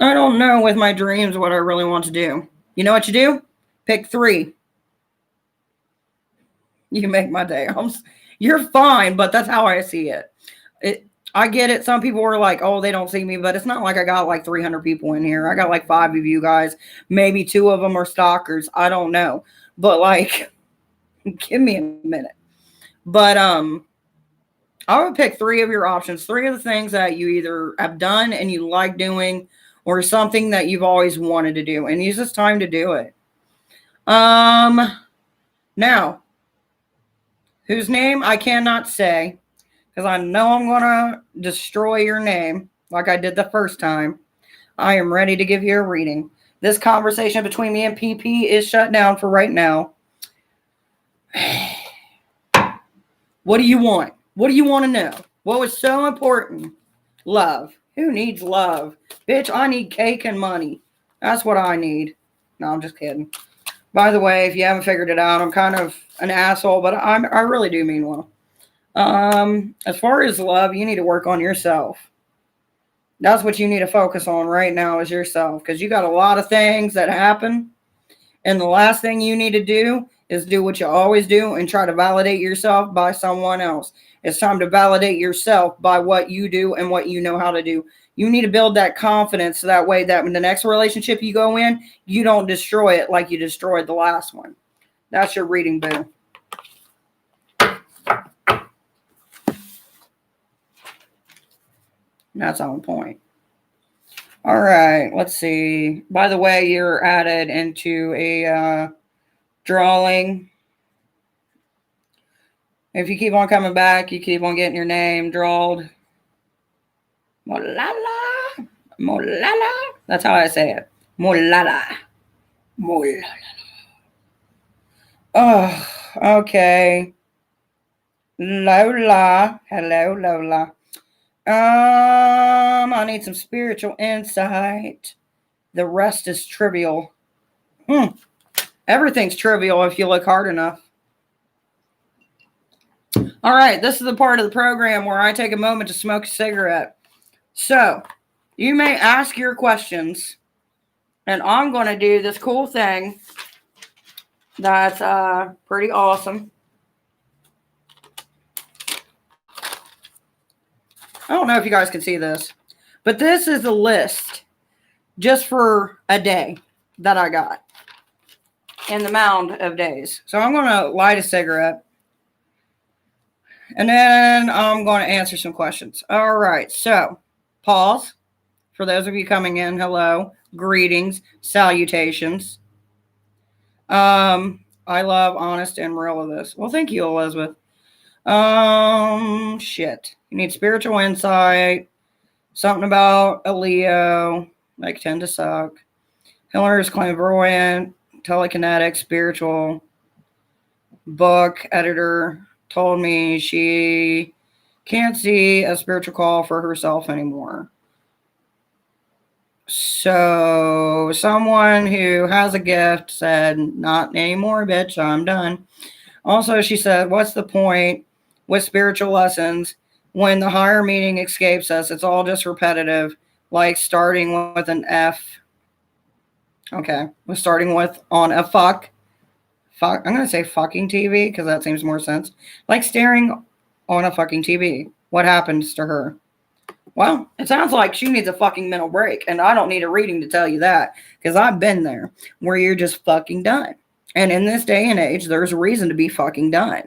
I don't know with my dreams what I really want to do. You know what you do? Pick 3. You can make my day. You're fine, but that's how I see it. I get it. Some people are like, oh, they don't see me, but it's not like I got like 300 people in here. I got like 5 of you guys. Maybe 2 of them are stalkers. I don't know. But like, give me a minute. But I would pick 3 of your options. 3 of the things that you either have done and you like doing, or something that you've always wanted to do, and use this time to do it. Now, whose name I cannot say, because I know I'm going to destroy your name like I did the first time. I am ready to give you a reading. This conversation between me and PP is shut down for right now. What do you want? What do you want to know? What was so important? Love. Who needs love? Bitch, I need cake and money. That's what I need. No, I'm just kidding. By the way, if you haven't figured it out, I'm kind of an asshole, but I really do mean well. As far as love, you need to work on yourself. That's what you need to focus on right now is yourself, because you got a lot of things that happen, and the last thing you need to do is do what you always do and try to validate yourself by someone else. It's time to validate yourself by what you do and what you know how to do. You need to build that confidence so that way that in the next relationship you go in, you don't destroy it like you destroyed the last one. That's your reading, boo. That's on point. All right, let's see. By the way, you're added into a drawing. If you keep on coming back, you keep on getting your name drawled. Molala. Molala. That's how I say it. Molala. Molala. Oh, okay. Lola. Hello, Lola. I need some spiritual insight. The rest is trivial. Everything's trivial if you look hard enough. All right, this is the part of the program where I take a moment to smoke a cigarette. So, you may ask your questions, and I'm going to do this cool thing that's pretty awesome. I don't know if you guys can see this, but this is a list just for a day that I got in the mound of days. So I'm going to light a cigarette. And then I'm going to answer some questions. All right. So, pause. For those of you coming in, hello. Greetings. Salutations. I love honest and real of this. Well, thank you, Elizabeth. Shit. You need spiritual insight. Something about a Leo. Like tend to suck. Hiller's clairvoyant. Telekinetic. Spiritual. Book editor. Told me she can't see a spiritual call for herself anymore. So someone who has a gift said, not anymore, bitch, I'm done. Also, she said, what's the point with spiritual lessons when the higher meaning escapes us? It's all just repetitive, like starting with an F. Okay, we're starting with on a fuck. I'm going to say fucking TV because that seems more sense. Like staring on a fucking TV. What happens to her? Well, it sounds like she needs a fucking mental break. And I don't need a reading to tell you that because I've been there where you're just fucking done. And in this day and age, there's a reason to be fucking done.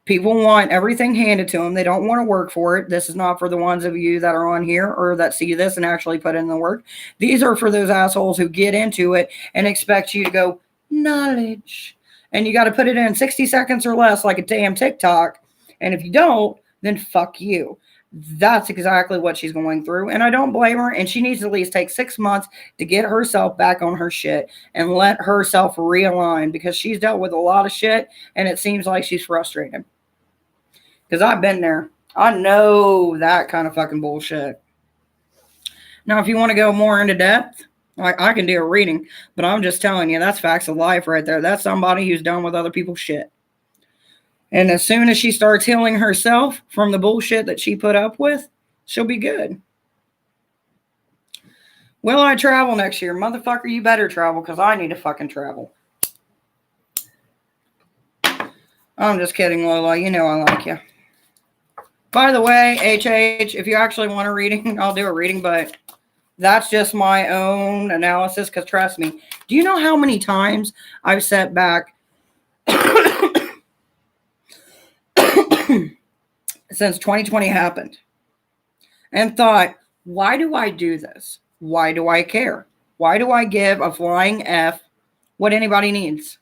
People want everything handed to them. They don't want to work for it. This is not for the ones of you that are on here or that see this and actually put in the work. These are for those assholes who get into it and expect you to go, knowledge. And you got to put it in 60 seconds or less like a damn TikTok. And if you don't, then fuck you. That's exactly what she's going through. And I don't blame her. And she needs to at least take 6 months to get herself back on her shit and let herself realign, because she's dealt with a lot of shit and it seems like she's frustrated. Because I've been there. I know that kind of fucking bullshit. Now, if you want to go more into depth, I can do a reading. But I'm just telling you, that's facts of life right there. That's somebody who's done with other people's shit. And as soon as she starts healing herself from the bullshit that she put up with, she'll be good. Will I travel next year? Motherfucker, you better travel, because I need to fucking travel. I'm just kidding, Lola. You know I like you. By the way, HH, if you actually want a reading, I'll do a reading, but that's just my own analysis, because trust me, do you know how many times I've sat back since 2020 happened and thought, why do I do this? Why do I care? Why do I give a flying F what anybody needs?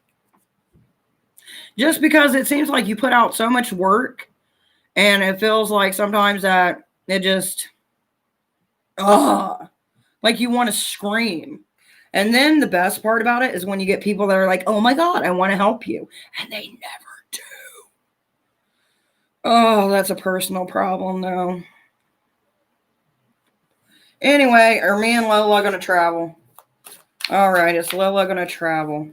Just because it seems like you put out so much work and it feels like sometimes that it just, like you want to scream. And then the best part about it is when you get people that are like, oh my God, I want to help you. And they never do. Oh, that's a personal problem, though. Anyway, are me and Lola going to travel? All right, it's Lola going to travel.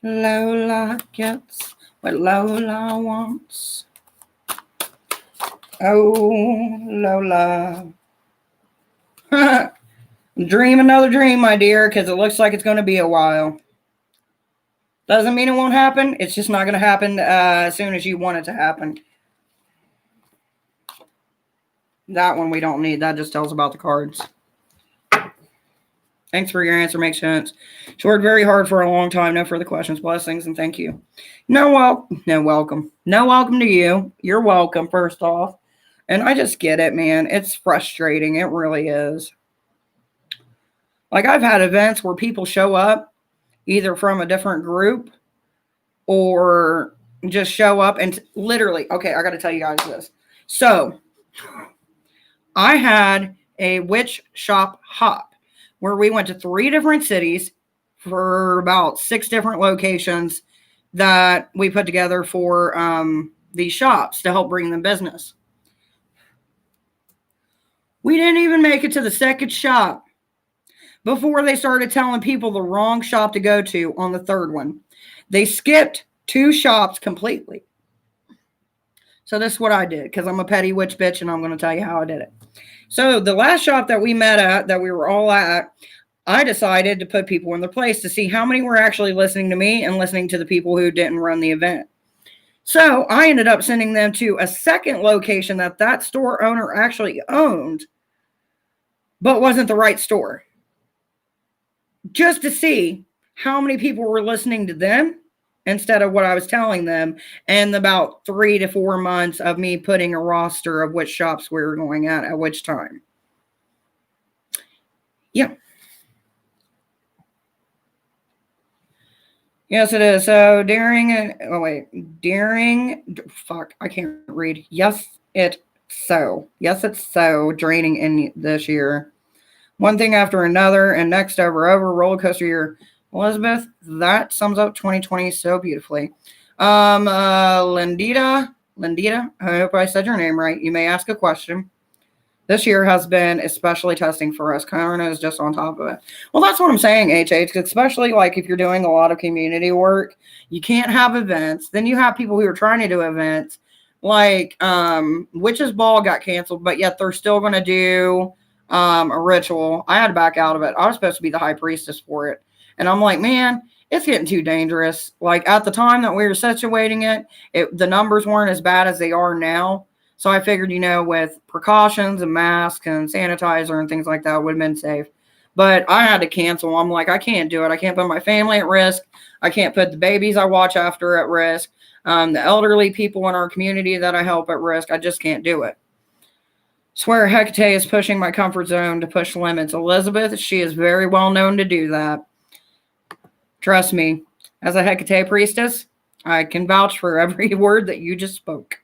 Lola gets what Lola wants. Oh, Lola. Dream another dream, my dear, because it looks like it's going to be a while. Doesn't mean it won't happen. It's just not going to happen as soon as you want it to happen. That one we don't need. That just tells about the cards. Thanks for your answer. Makes sense. She worked very hard for a long time. No further questions. Blessings and thank you. No welcome. No welcome to you. You're welcome, first off. And I just get it, man. It's frustrating. It really is. Like, I've had events where people show up either from a different group or just show up and literally, okay, I got to tell you guys this. So, I had a witch shop hop where we went to 3 different cities for about 6 different locations that we put together for these shops to help bring them business. We didn't even make it to the second shop before they started telling people the wrong shop to go to on the third one. They skipped 2 shops completely. So this is what I did, because I'm a petty witch bitch, and I'm going to tell you how I did it. So the last shop that we met at, that we were all at, I decided to put people in their place to see how many were actually listening to me and listening to the people who didn't run the event. So I ended up sending them to a second location that store owner actually owned, but wasn't the right store. Just to see how many people were listening to them instead of what I was telling them, and about 3 to 4 months of me putting a roster of which shops we were going at which time. Yeah. Yes, it is. So I can't read. Yes, it's so draining in this year. One thing after another, and next over roller coaster year. Elizabeth, that sums up 2020 so beautifully. Lindita, I hope I said your name right. You may ask a question. This year has been especially testing for us. Corona is just on top of it. Well, that's what I'm saying, HH, especially like if you're doing a lot of community work, you can't have events. Then you have people who are trying to do events. Like Witch's Ball got canceled, but yet they're still going to do a ritual. I had to back out of it. I was supposed to be the high priestess for it. And I'm like, man, it's getting too dangerous. Like at the time that we were situating it, the numbers weren't as bad as they are now. So I figured, with precautions and masks and sanitizer and things like that would have been safe. But I had to cancel. I'm like, I can't do it. I can't put my family at risk. I can't put the babies I watch after at risk. The elderly people in our community that I help at risk, I just can't do it. Swear Hecate is pushing my comfort zone to push limits. Elizabeth, she is very well known to do that. Trust me, as a Hecate priestess, I can vouch for every word that you just spoke.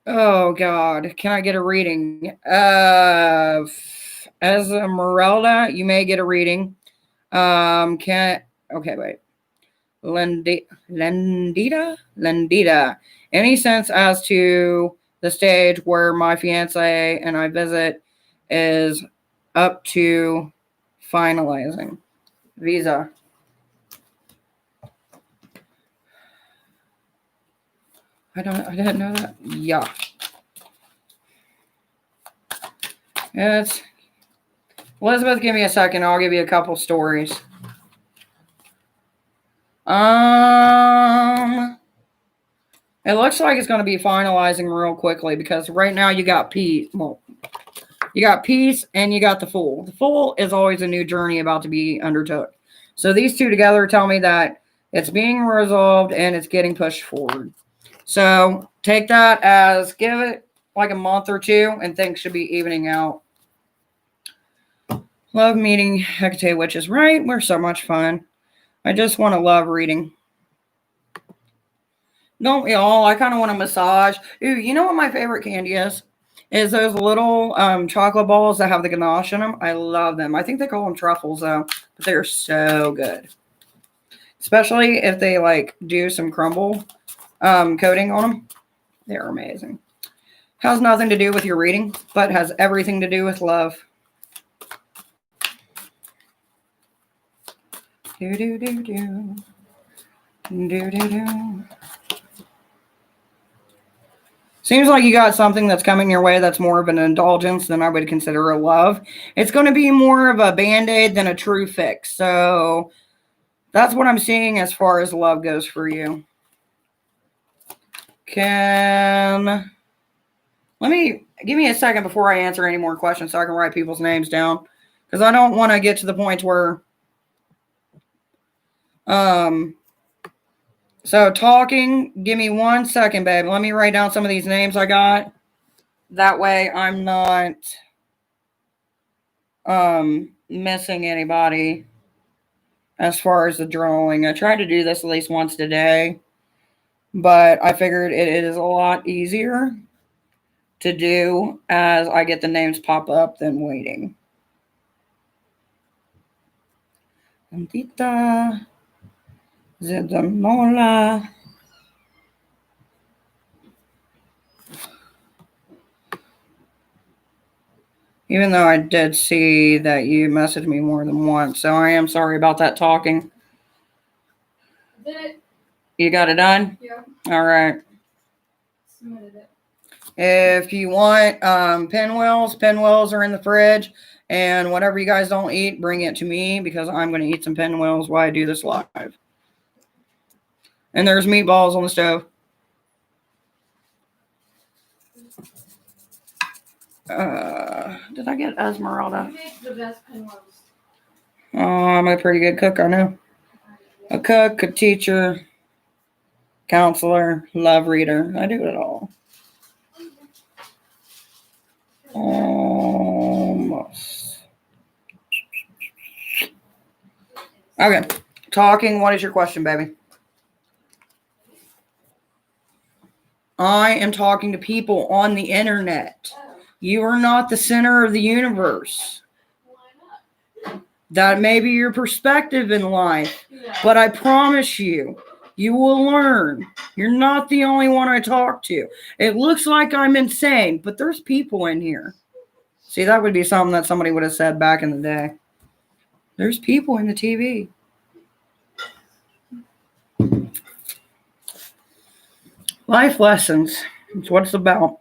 Oh, God. Can I get a reading? As Esmeralda, you may get a reading. Okay, wait. Lendita. Any sense as to the stage where my fiance and I visit is up to finalizing? Visa. I didn't know that. Yeah. It's Elizabeth, give me a second. I'll give you a couple stories. It looks like it's going to be finalizing real quickly because right now you got peace. Well, you got peace and you got the Fool. The Fool is always a new journey about to be undertook. So these two together tell me that it's being resolved and it's getting pushed forward. So take that as give it like a month or two and things should be evening out. Love meeting Hecate, which is right. We're so much fun. I just want to love reading. Don't we all? I kind of want to massage. Ooh, you know what my favorite candy is? Is those little chocolate balls that have the ganache in them. I love them. I think they call them truffles though, but they're so good. Especially if they like do some crumble coating on them. They're amazing. Has nothing to do with your reading, but has everything to do with love. Do do do do. Do do do. Seems like you got something that's coming your way that's more of an indulgence than I would consider a love. It's going to be more of a Band-Aid than a true fix. So that's what I'm seeing as far as love goes for you. Let me give me a second before I answer any more questions so I can write people's names down. Because I don't want to get to the point where so talking, give me 1 second, babe. Let me write down some of these names I got. That way I'm not missing anybody as far as the drawing. I try to do this at least once a day, but I figured it is a lot easier to do as I get the names pop up than waiting. Antita. Zedamola. Even though I did see that you messaged me more than once, so I am sorry about that talking. Did it? You got it done? Yeah. All right. Submitted it. If you want pinwheels are in the fridge. And whatever you guys don't eat, bring it to me because I'm going to eat some pinwheels while I do this live. And there's meatballs on the stove. Did I get Esmeralda? You make the best pinwheels. Oh, I'm a pretty good cook, I know. A cook, a teacher, counselor, love reader. I do it all. Almost. Okay. Talking. What is your question, baby? I am talking to people on the internet. You are not the center of the universe. That may be your perspective in life, but I promise you, you will learn. You're not the only one I talk to. It looks like I'm insane, but there's people in here. See, that would be something that somebody would have said back in the day. There's people in the TV. Life lessons. That's what it's about.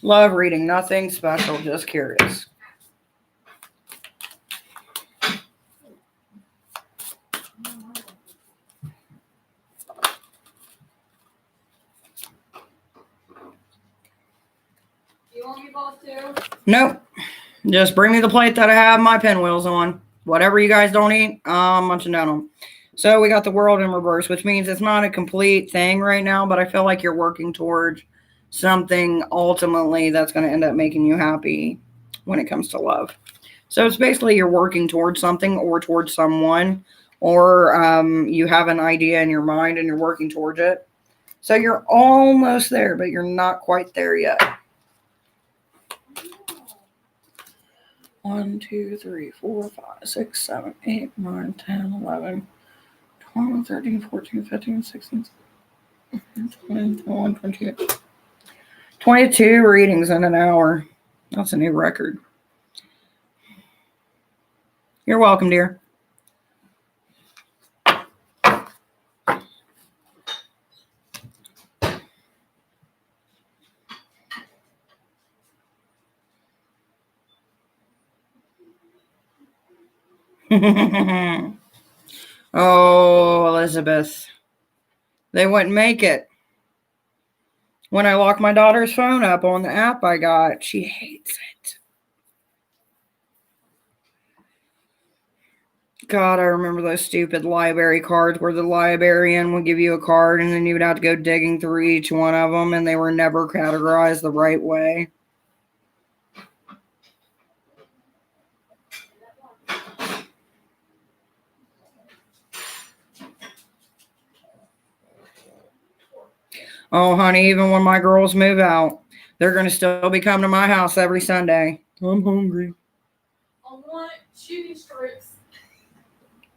Love reading. Nothing special. Just curious. You want meatballs too? Nope. Just bring me the plate that I have my pinwheels on. Whatever you guys don't eat, I'm munching down on. So we got the world in reverse, which means it's not a complete thing right now, but I feel like you're working towards something ultimately that's going to end up making you happy when it comes to love. So it's basically you're working towards something or towards someone, or you have an idea in your mind and you're working towards it. So you're almost there, but you're not quite there yet. 1, 2, 3, 4, 5, 6, 7, 8, 9, 10, 11, 12, 13, 14, 15, 16, 17, 20, 21, 22. 22 readings in an hour. That's a new record. You're welcome, dear. Oh, Elizabeth. They wouldn't make it. When I lock my daughter's phone up on the app I got, she hates it. God, I remember those stupid library cards where the librarian would give you a card and then you would have to go digging through each one of them and they were never categorized the right way. Oh, honey, even when my girls move out, they're going to still be coming to my house every Sunday. I'm hungry. I want chicken strips.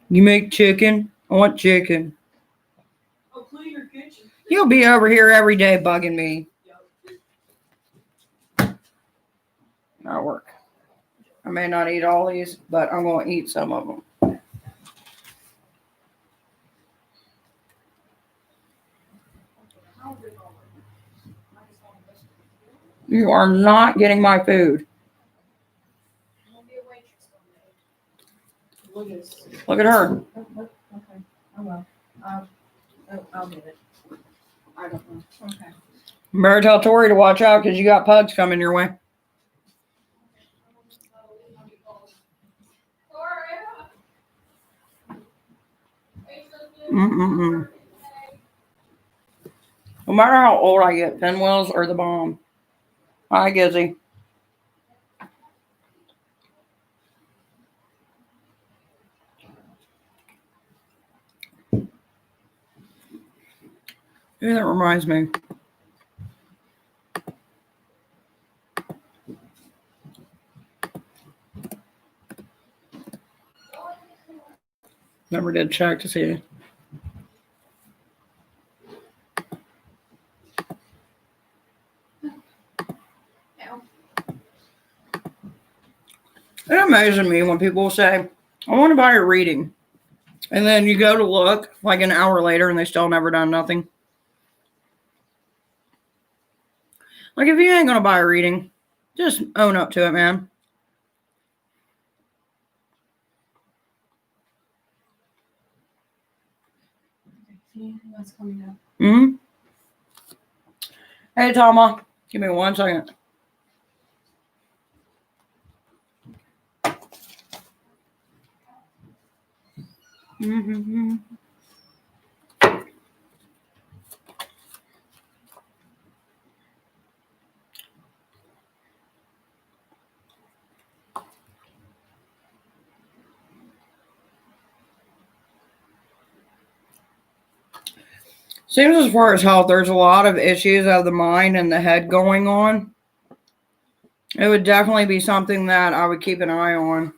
You make chicken? I want chicken. I'll clean your kitchen. You'll be over here every day bugging me. That'll work. I may not eat all these, but I'm going to eat some of them. You are not getting my food. Look at her. Okay, I will. I'll get it. I don't know. Okay. Better tell Tori to watch out because you got pugs coming your way. Mm-mm-mm. No matter how old I get, pinwheels are the bomb. Hi, Gizzy. Yeah, that reminds me. Never did check to see. It amazes me when people say, I want to buy a reading. And then you go to look like an hour later and they still never done nothing. Like, if you ain't going to buy a reading, just own up to it, man. See what's coming up. Mm-hmm. Hey, Tama. Give me 1 second. Mm-hmm. Seems as far as health, there's a lot of issues of the mind and the head going on. It would definitely be something that I would keep an eye on.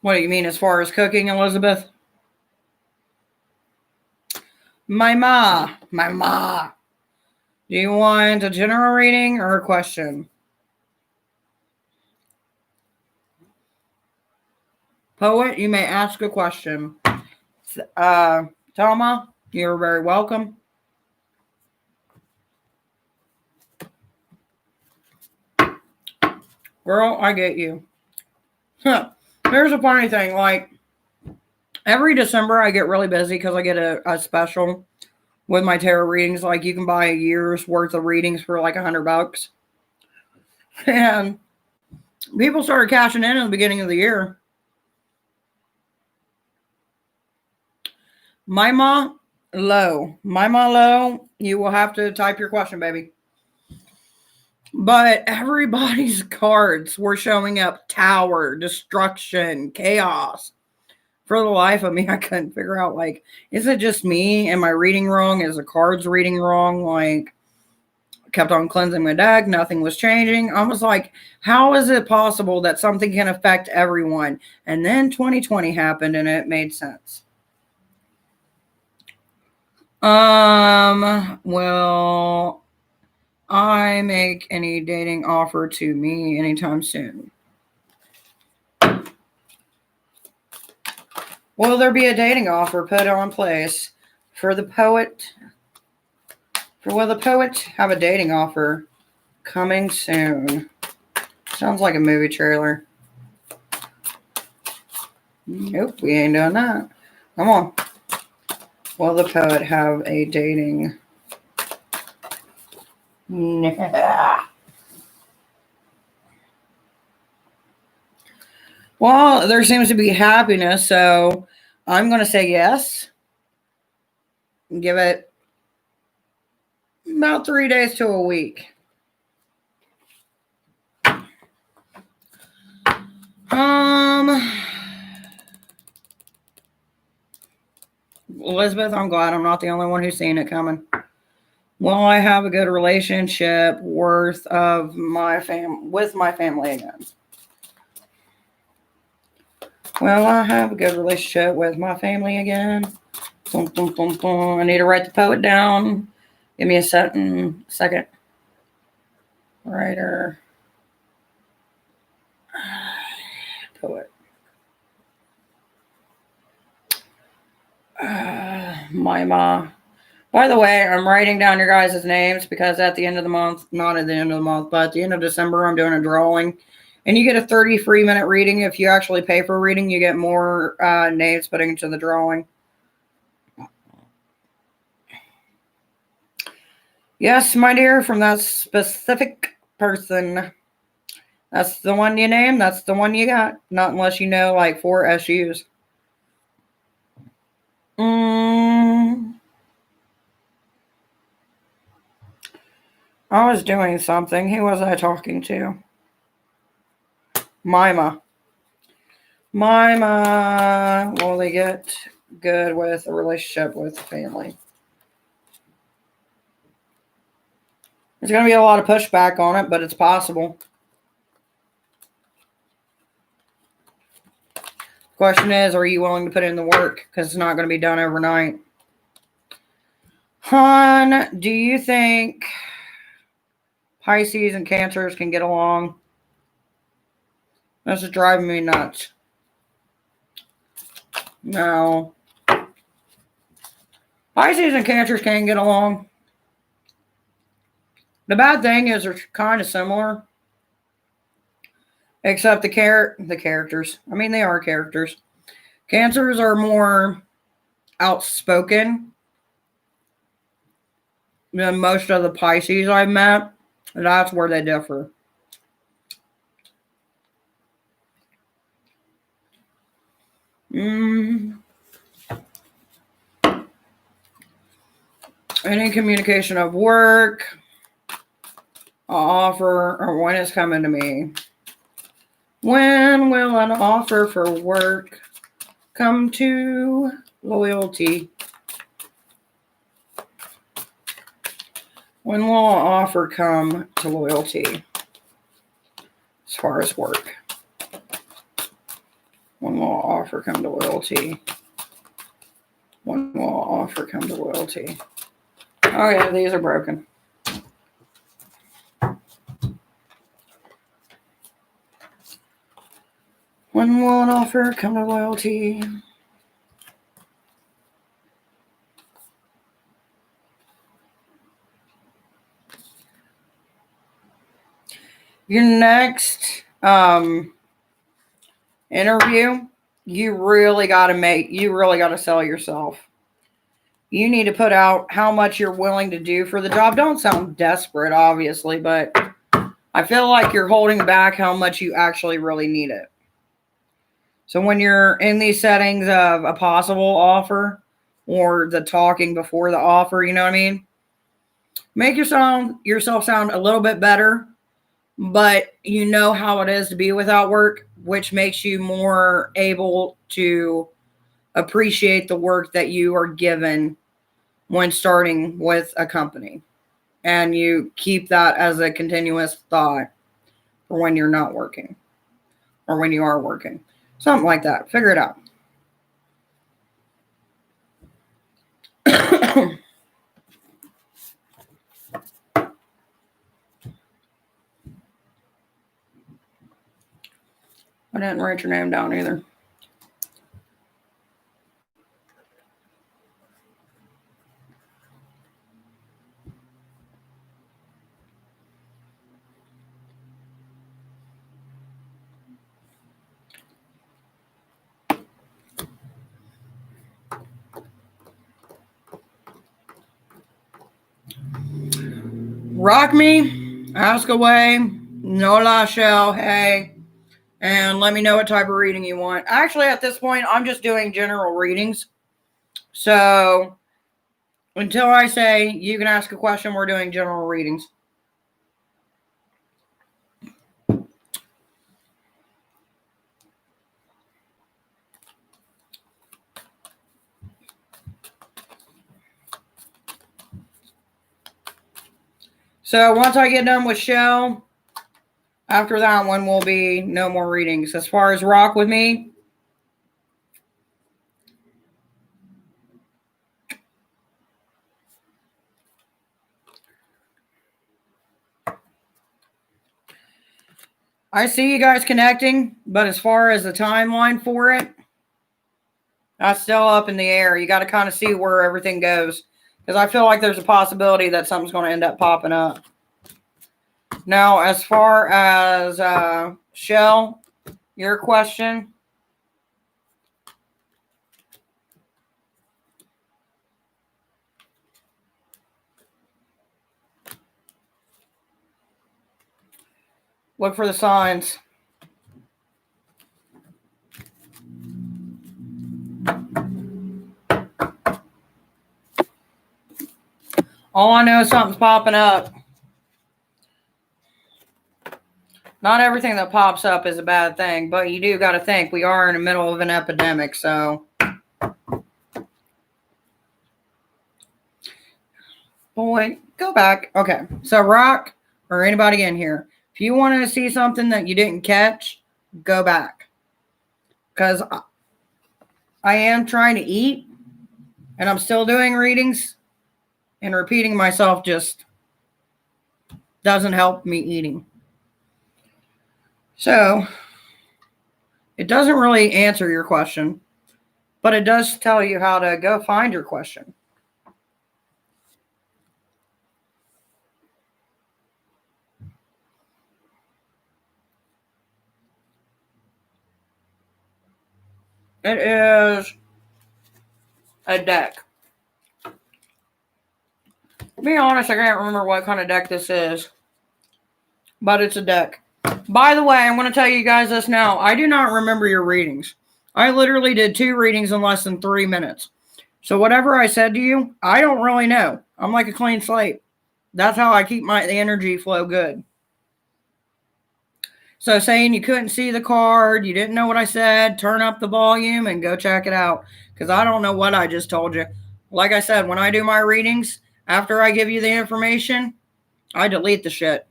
What do you mean as far as cooking, Elizabeth? My ma. Do you want a general reading or a question? Poet, you may ask a question. Thelma, you're very welcome. Girl, I get you. Huh. Here's a funny thing. Like, every December, I get really busy because I get a special with my tarot readings. Like, you can buy a year's worth of readings for like $100. And people started cashing in at the beginning of the year. Mima Low. Mima Low, you will have to type your question, baby. But everybody's cards were showing up tower, destruction, chaos. For the life of me, I couldn't figure out, like, is it just me? Am I reading wrong? Is the cards reading wrong? Like, I kept on cleansing my deck. Nothing was changing. I was like, how is it possible that something can affect everyone? And then 2020 happened and it made sense. Will I make any dating offer to me anytime soon? Will there be a dating offer put on place for the poet? Will the poet have a dating offer coming soon? Sounds like a movie trailer. Nope, we ain't doing that. Come on. Will the poet have a dating? Nah. Well, there seems to be happiness, so I'm going to say yes. Give it about 3 days to a week. Elizabeth, I'm glad I'm not the only one who's seen it coming. Will I have a good relationship with my family again? Will I have a good relationship with my family again? Boom, boom, boom, boom. I need to write the poet down. Give me a second. Writer. Poet. Mima. By the way, I'm writing down your guys' names because at the end of the month, not at the end of the month, but at the end of December, I'm doing a drawing. And you get a 30 free minute reading. If you actually pay for a reading, you get more names put into the drawing. Yes, my dear, from that specific person. That's the one you name. That's the one you got. Not unless you know like 4 SUs. I was doing something. Who was I talking to? Mima. Will they get good with a relationship with the family? There's going to be a lot of pushback on it, but it's possible. Question is, are you willing to put in the work? Because it's not going to be done overnight. Hon, do you think Pisces and Cancers can get along? This is driving me nuts. No. Pisces and Cancers can't get along. The bad thing is they're kind of similar. Except the characters. I mean, they are characters. Cancers are more outspoken than most of the Pisces I've met. And that's where they differ. Any communication of work, offer, or when it's coming to me. When will an offer for work come to loyalty? When will an offer come to loyalty as far as work? When will an offer come to loyalty? When will an offer come to loyalty? Oh yeah, these are broken. When will an offer come to loyalty? Your next interview, you really got to sell yourself. You need to put out how much you're willing to do for the job. Don't sound desperate, obviously, but I feel like you're holding back how much you actually really need it. So when you're in these settings of a possible offer or the talking before the offer, you know what I mean? Make yourself sound a little bit better, but you know how it is to be without work, which makes you more able to appreciate the work that you are given when starting with a company. And you keep that as a continuous thought for when you're not working or when you are working. Something like that. Figure it out. I didn't write your name down either. Rock me, ask away, no la shell, hey, and let me know what type of reading you want. Actually, at this point, I'm just doing general readings. So until I say you can ask a question, we're doing general readings. So once I get done with Shell, after that one will be no more readings. As far as rock with me, I see you guys connecting, but as far as the timeline for it, that's still up in the air. You got to kind of see where everything goes, because I feel like there's a possibility that something's going to end up popping up. Now, as far as Shell, your question. Look for the signs. All I know is something's popping up. Not everything that pops up is a bad thing, but you do got to think we are in the middle of an epidemic, so. Boy, go back. Okay, so Rock or anybody in here, if you wanted to see something that you didn't catch, go back. Because I am trying to eat, and I'm still doing readings, and repeating myself just doesn't help me eating. So, it doesn't really answer your question, but it does tell you how to go find your question. It is a deck. To be honest, I can't remember what kind of deck this is, but it's a deck. By the way, I'm going to tell you guys this now. I do not remember your readings. I literally did 2 readings in less than 3 minutes. So whatever I said to you, I don't really know. I'm like a clean slate. That's how I keep the energy flow good. So saying you couldn't see the card, you didn't know what I said, turn up the volume and go check it out. Because I don't know what I just told you. Like I said, when I do my readings, after I give you the information, I delete the shit.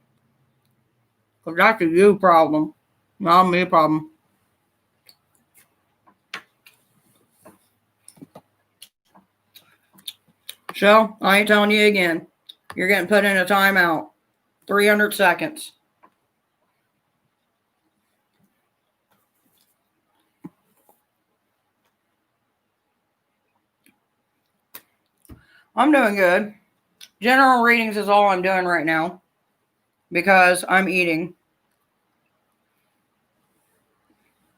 Because that's a you problem, not me problem. So, I ain't telling you again. You're getting put in a timeout. 300 seconds. I'm doing good. General readings is all I'm doing right now because I'm eating.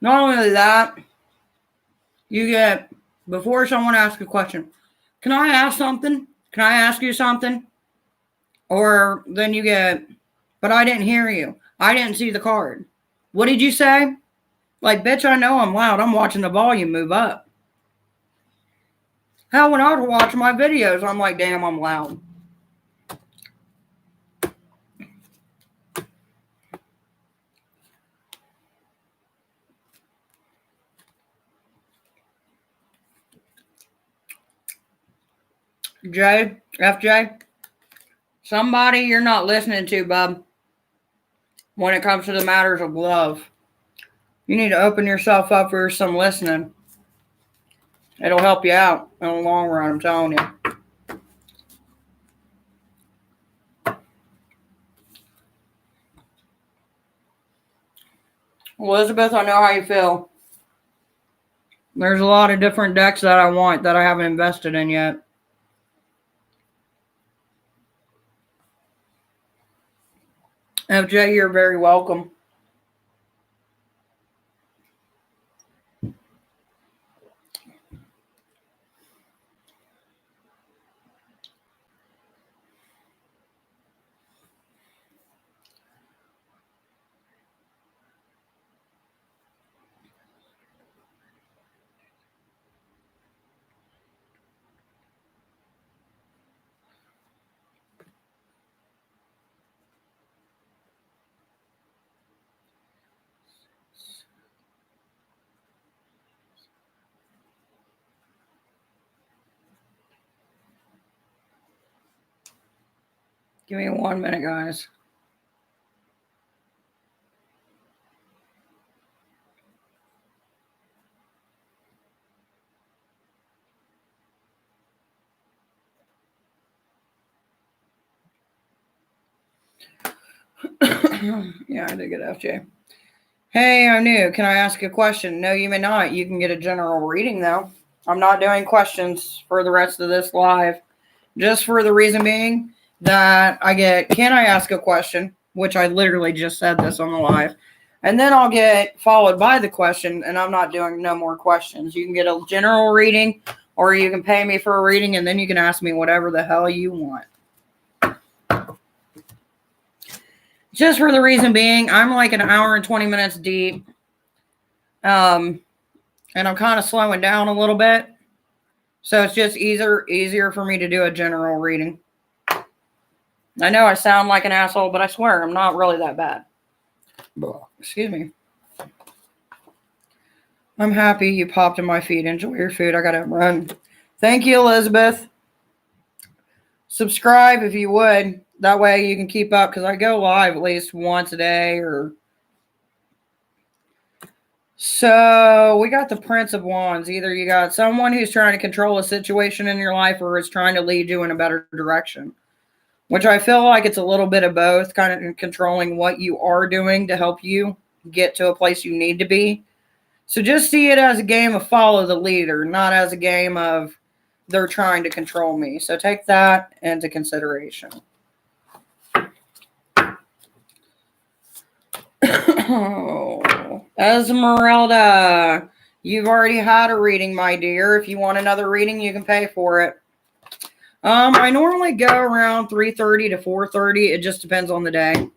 Not only that, you get, before someone asks a question, can I ask something? Can I ask you something? Or then you get, but I didn't hear you. I didn't see the card. What did you say? Like, bitch, I know I'm loud. I'm watching the volume move up. How when I was watching my videos, I'm like, damn, I'm loud. Jay, FJ, somebody you're not listening to, bub, when it comes to the matters of love. You need to open yourself up for some listening. It'll help you out in the long run, I'm telling you. Elizabeth, I know how you feel. There's a lot of different decks that I want that I haven't invested in yet. FJ, you're very welcome. Give me 1 minute, guys. Yeah, I did get FJ. Hey, I'm new. Can I ask a question? No, you may not. You can get a general reading, though. I'm not doing questions for the rest of this live. Just for the reason being that I get, can I ask a question? Which I literally just said this on the live. And then I'll get followed by the question, and I'm not doing no more questions. You can get a general reading, or you can pay me for a reading, and then you can ask me whatever the hell you want. Just for the reason being, I'm like an hour and 20 minutes deep. And I'm kind of slowing down a little bit. So it's just easier for me to do a general reading. I know I sound like an asshole, but I swear I'm not really that bad. Excuse me. I'm happy you popped in my feed. Enjoy your food. I gotta run. Thank you, Elizabeth. Subscribe if you would. That way you can keep up, because I go live at least once a day. Or so we got the Prince of Wands. Either you got someone who's trying to control a situation in your life, or is trying to lead you in a better direction. Which I feel like it's a little bit of both, kind of controlling what you are doing to help you get to a place you need to be. So just see it as a game of follow the leader, not as a game of they're trying to control me. So take that into consideration. Oh, Esmeralda, you've already had a reading, my dear. If you want another reading, you can pay for it. I normally go around 3:30 to 4:30. It just depends on the day.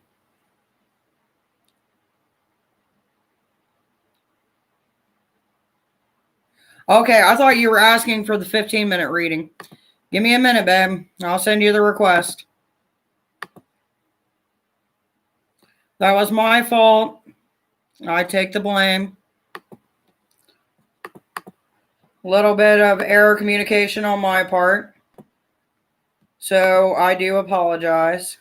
Okay, I thought you were asking for the 15-minute reading. Give me a minute, babe. I'll send you the request. That was my fault. I take the blame. A little bit of error communication on my part. So I do apologize.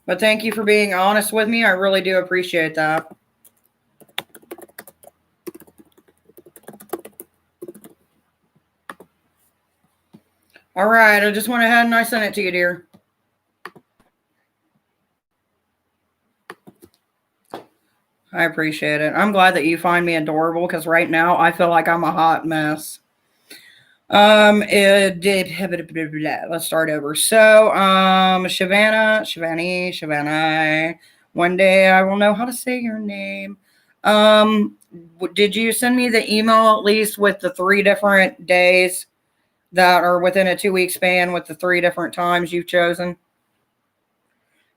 But thank you for being honest with me. I really do appreciate that. All right, I just went ahead and I sent it to you, dear. I appreciate it. I'm glad that you find me adorable, because right now I feel like I'm a hot mess. Let's start over. So, Shavannah, One day I will know how to say your name. Did you send me the email at least with the 3 different days that are within a 2-week span with the 3 different times you've chosen?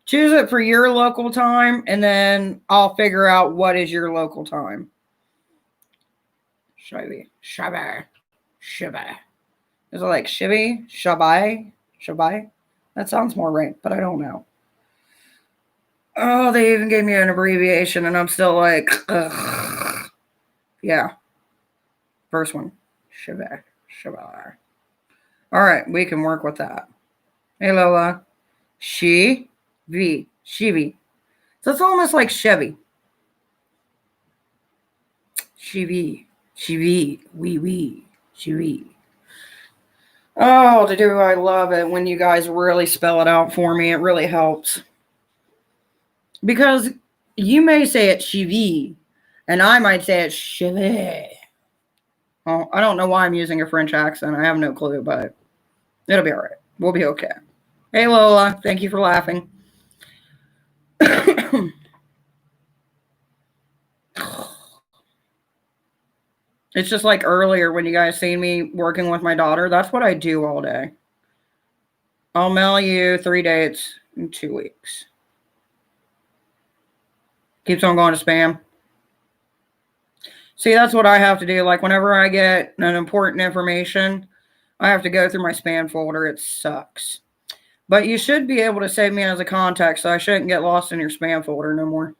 Choose it for your local time, and then I'll figure out what is your local time. Shabby. Is it like Shibby? Shabai? That sounds more right, but I don't know. Oh, they even gave me an abbreviation, and I'm still like, ugh. Yeah. First one. Shabai. All right, we can work with that. Hey, Lola. Shivi. So it's almost like Chevy. Shivi. Wee. Shivi. Oh, do I love it when you guys really spell it out for me. It really helps. Because you may say it Shivi, and I might say it Chevy. Well, I don't know why I'm using a French accent. I have no clue, but it'll be all right. We'll be okay. Hey, Lola. Thank you for laughing. It's just like earlier when you guys seen me working with my daughter. That's what I do all day. I'll mail you 3 dates in 2 weeks. Keeps on going to spam. See, that's what I have to do. Like whenever I get an important information, I have to go through my spam folder. It sucks. But you should be able to save me as a contact, so I shouldn't get lost in your spam folder no more.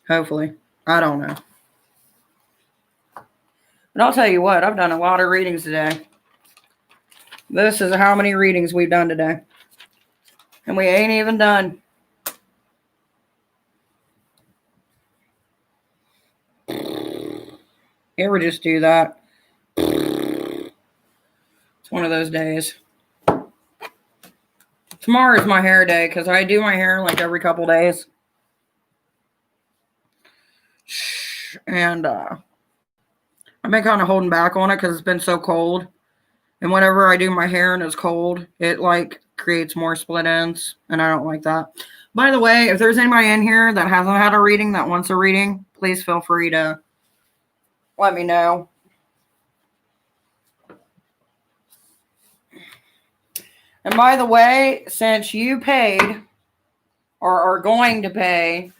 Hopefully. I don't know. But I'll tell you what, I've done a lot of readings today. This is how many readings we've done today. And we ain't even done. You ever just do that? It's one of those days. Tomorrow is my hair day because I do my hair like every couple days. And I've been kind of holding back on it because it's been so cold. And whenever I do my hair and it's cold, it like creates more split ends. And I don't like that. By the way, if there's anybody in here that hasn't had a reading, that wants a reading, please feel free to let me know. And by the way, since you paid or are going to pay,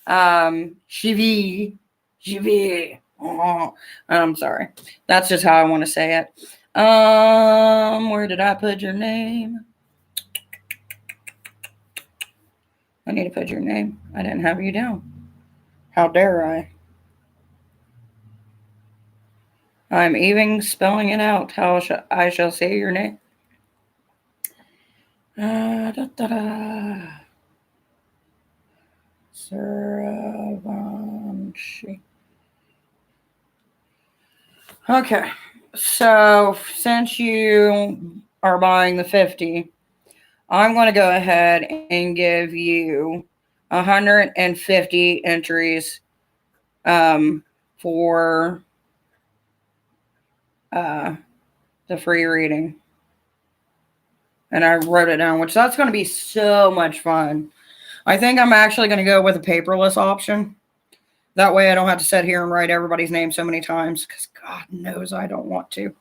Shivi, I'm sorry. That's just how I want to say it. Where did I put your name? I need to put your name. I didn't have you down. How dare I? I'm even spelling it out. How I shall say your name. Saravanshi. Okay, so since you are buying the 50, I'm going to go ahead and give you 150 entries for the free reading. And I wrote it down, which that's going to be so much fun. I think I'm actually going to go with a paperless option. That way I don't have to sit here and write everybody's name so many times because God knows I don't want to.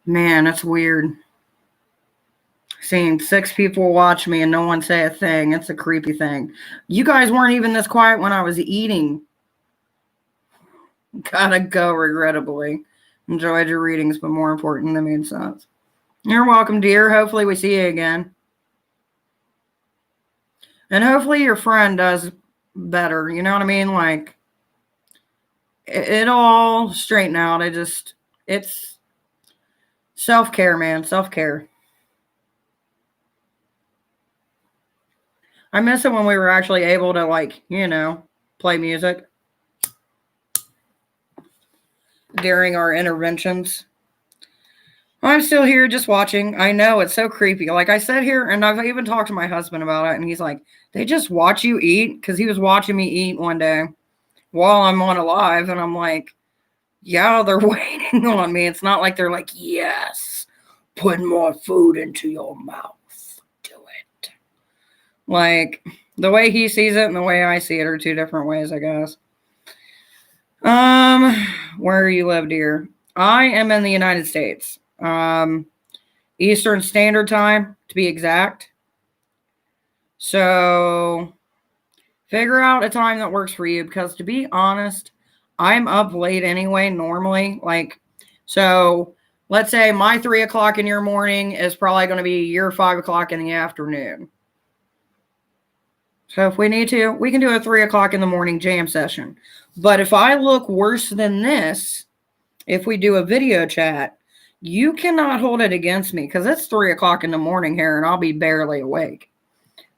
Man, that's weird. Seeing 6 people watch me and no one say a thing. It's a creepy thing. You guys weren't even this quiet when I was eating. Gotta go, regrettably. Enjoyed your readings, but more important, they made sense. You're welcome, dear. Hopefully we see you again. And hopefully your friend does better. You know what I mean? Like, it'll all straighten out. It's self-care, man. Self-care. I miss it when we were actually able to, like, you know, play music during our interventions. I'm still here just watching. I know, it's so creepy. Like I said here, and I've even talked to my husband about it, and he's like, they just watch you eat? Because he was watching me eat one day while I'm on a live, and I'm like, yeah, they're waiting on me. It's not like they're like, yes, put more food into your mouth. Do it. Like, the way he sees it and the way I see it are two different ways, I guess. Where you live, dear? I am in the United States. Eastern Standard Time, to be exact. So, figure out a time that works for you, because to be honest, I'm up late anyway, normally. Like, so let's say my 3 o'clock in your morning is probably going to be your 5 o'clock in the afternoon. So if we need to, we can do a 3 o'clock in the morning jam session. But if I look worse than this, if we do a video chat, you cannot hold it against me, because it's 3 o'clock in the morning here and I'll be barely awake.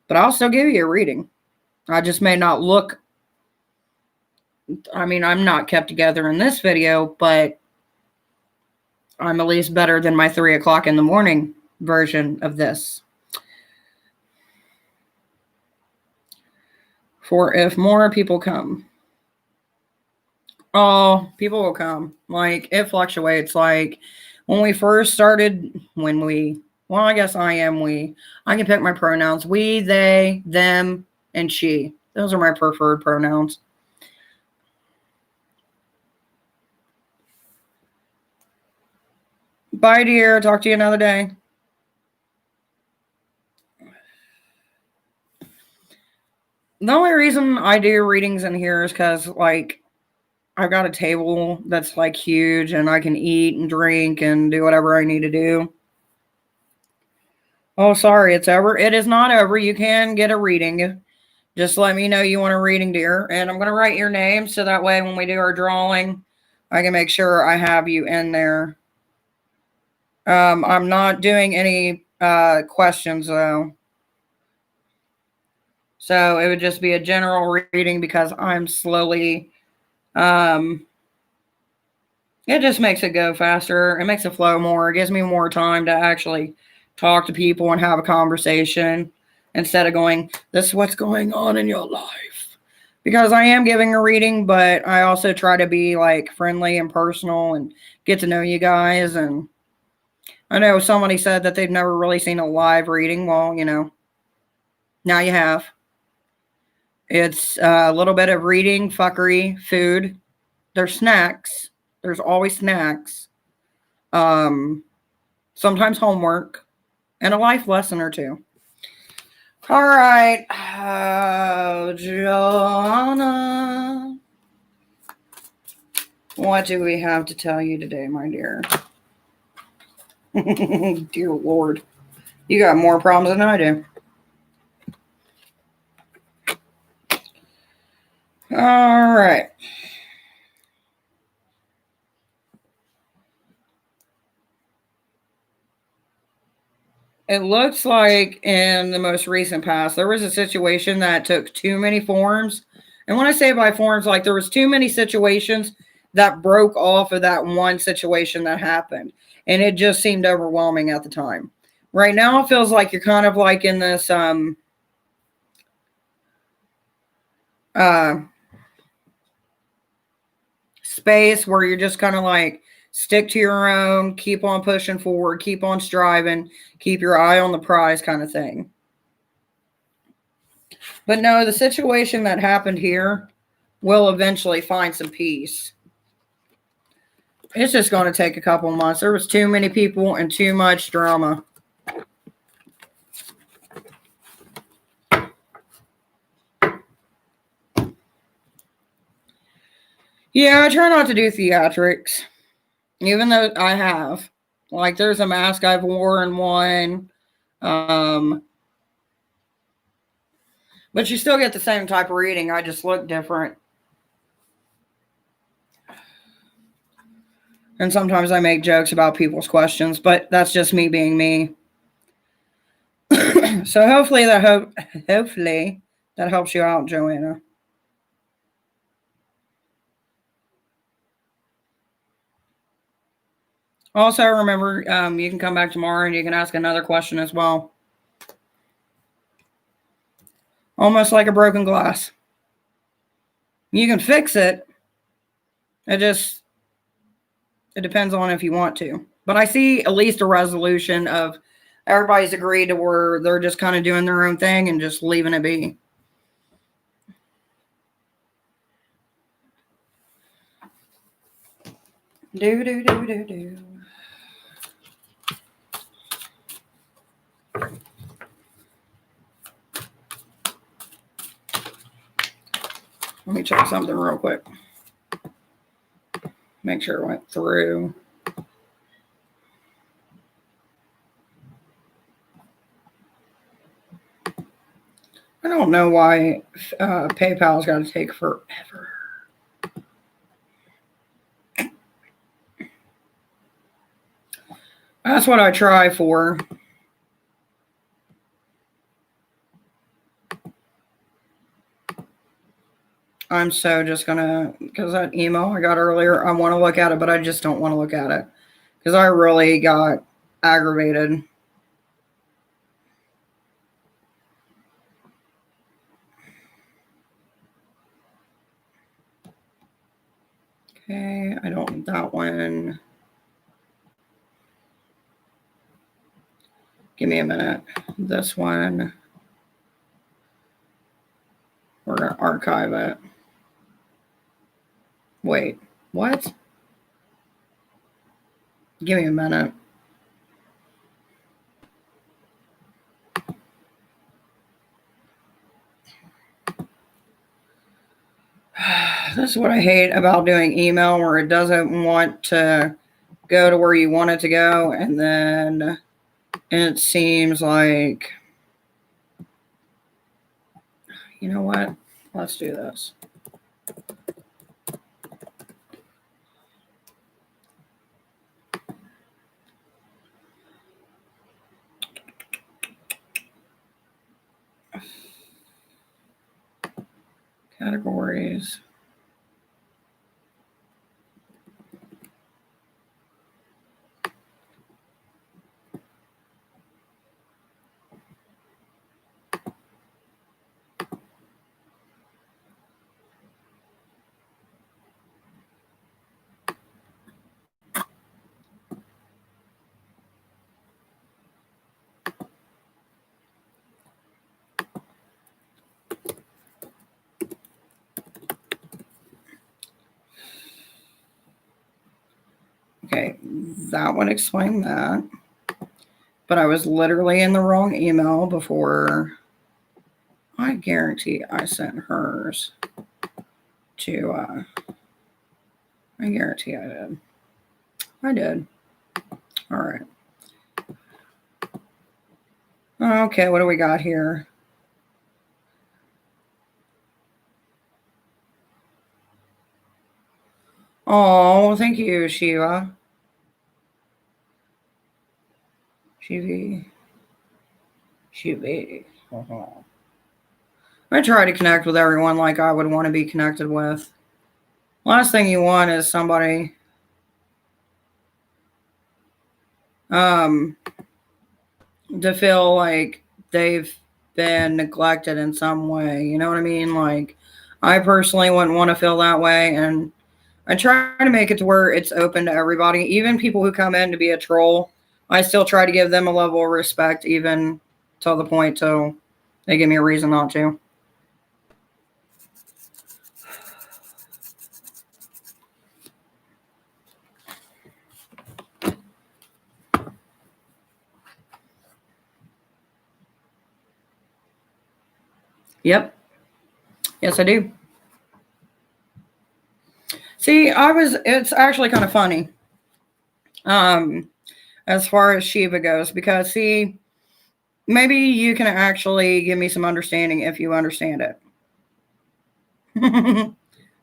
But I'll still give you a reading. I just may not look, I mean, I'm not kept together in this video, but I'm at least better than my 3 o'clock in the morning version of this. For if more people come. Oh, people will come. Like, it fluctuates. Like, when we first started, well, I guess I am we. I can pick my pronouns. We, they, them, and she. Those are my preferred pronouns. Bye, dear. Talk to you another day. The only reason I do readings in here is because, like, I've got a table that's, like, huge, and I can eat and drink and do whatever I need to do. Oh, sorry, it's over. It is not over. You can get a reading. Just let me know you want a reading, dear. And I'm going to write your name so that way when we do our drawing, I can make sure I have you in there. I'm not doing any questions, though. So it would just be a general reading, because I'm slowly, it just makes it go faster. It makes it flow more. It gives me more time to actually talk to people and have a conversation instead of going, this is what's going on in your life. Because I am giving a reading, but I also try to be, like, friendly and personal and get to know you guys. And I know somebody said that they've never really seen a live reading. Well, you know, now you have. It's a little bit of reading, fuckery, food. There's snacks. There's always snacks. Sometimes homework. And a life lesson or two. All right. Joanna. What do we have to tell you today, my dear? Dear Lord. You got more problems than I do. All right. It looks like in the most recent past, there was a situation that took too many forms. And when I say by forms, like, there was too many situations that broke off of that one situation that happened. And it just seemed overwhelming at the time. Right now, it feels like you're kind of like in this space where you're just kind of like, stick to your own, keep on pushing forward, keep on striving, keep your eye on the prize kind of thing. But no, the situation that happened here will eventually find some peace. It's just going to take a couple months. There was too many people and too much drama. Yeah, I try not to do theatrics. Even though I have. Like, there's a mask I've worn one. But you still get the same type of reading. I just look different. And sometimes I make jokes about people's questions, but that's just me being me. So hopefully that helps you out, Joanna. Also, remember, you can come back tomorrow and you can ask another question as well. Almost like a broken glass. You can fix it. It just It depends on if you want to. But I see at least a resolution of everybody's agreed to where they're just kind of doing their own thing and just leaving it be. Do. Let me check something real quick. Make sure it went through. I don't know why PayPal's got to take forever. That's what I try for. I'm so just gonna, because that email I got earlier, I want to look at it, but I just don't want to look at it because I really got aggravated. Okay, I don't need that one. Give me a minute. This one, we're gonna archive it. Wait, what? Give me a minute. This is what I hate about doing email, where it doesn't want to go to where you want it to go, and then it seems like, you know what? Let's do this. Categories. Okay, that one explained that. But I was literally in the wrong email before. I guarantee I sent hers to, I guarantee I did. I did. All right. Okay, what do we got here? Oh, thank you, Shiva. Shiva. I try to connect with everyone like I would want to be connected with. Last thing you want is somebody to feel like they've been neglected in some way. You know what I mean? Like, I personally wouldn't want to feel that way, and I try to make it to where it's open to everybody, even people who come in to be a troll. I still try to give them a level of respect, even till the point till they give me a reason not to. Yep. Yes, I do. See, it's actually kind of funny. As far as Shiva goes, because see, maybe you can actually give me some understanding if you understand it.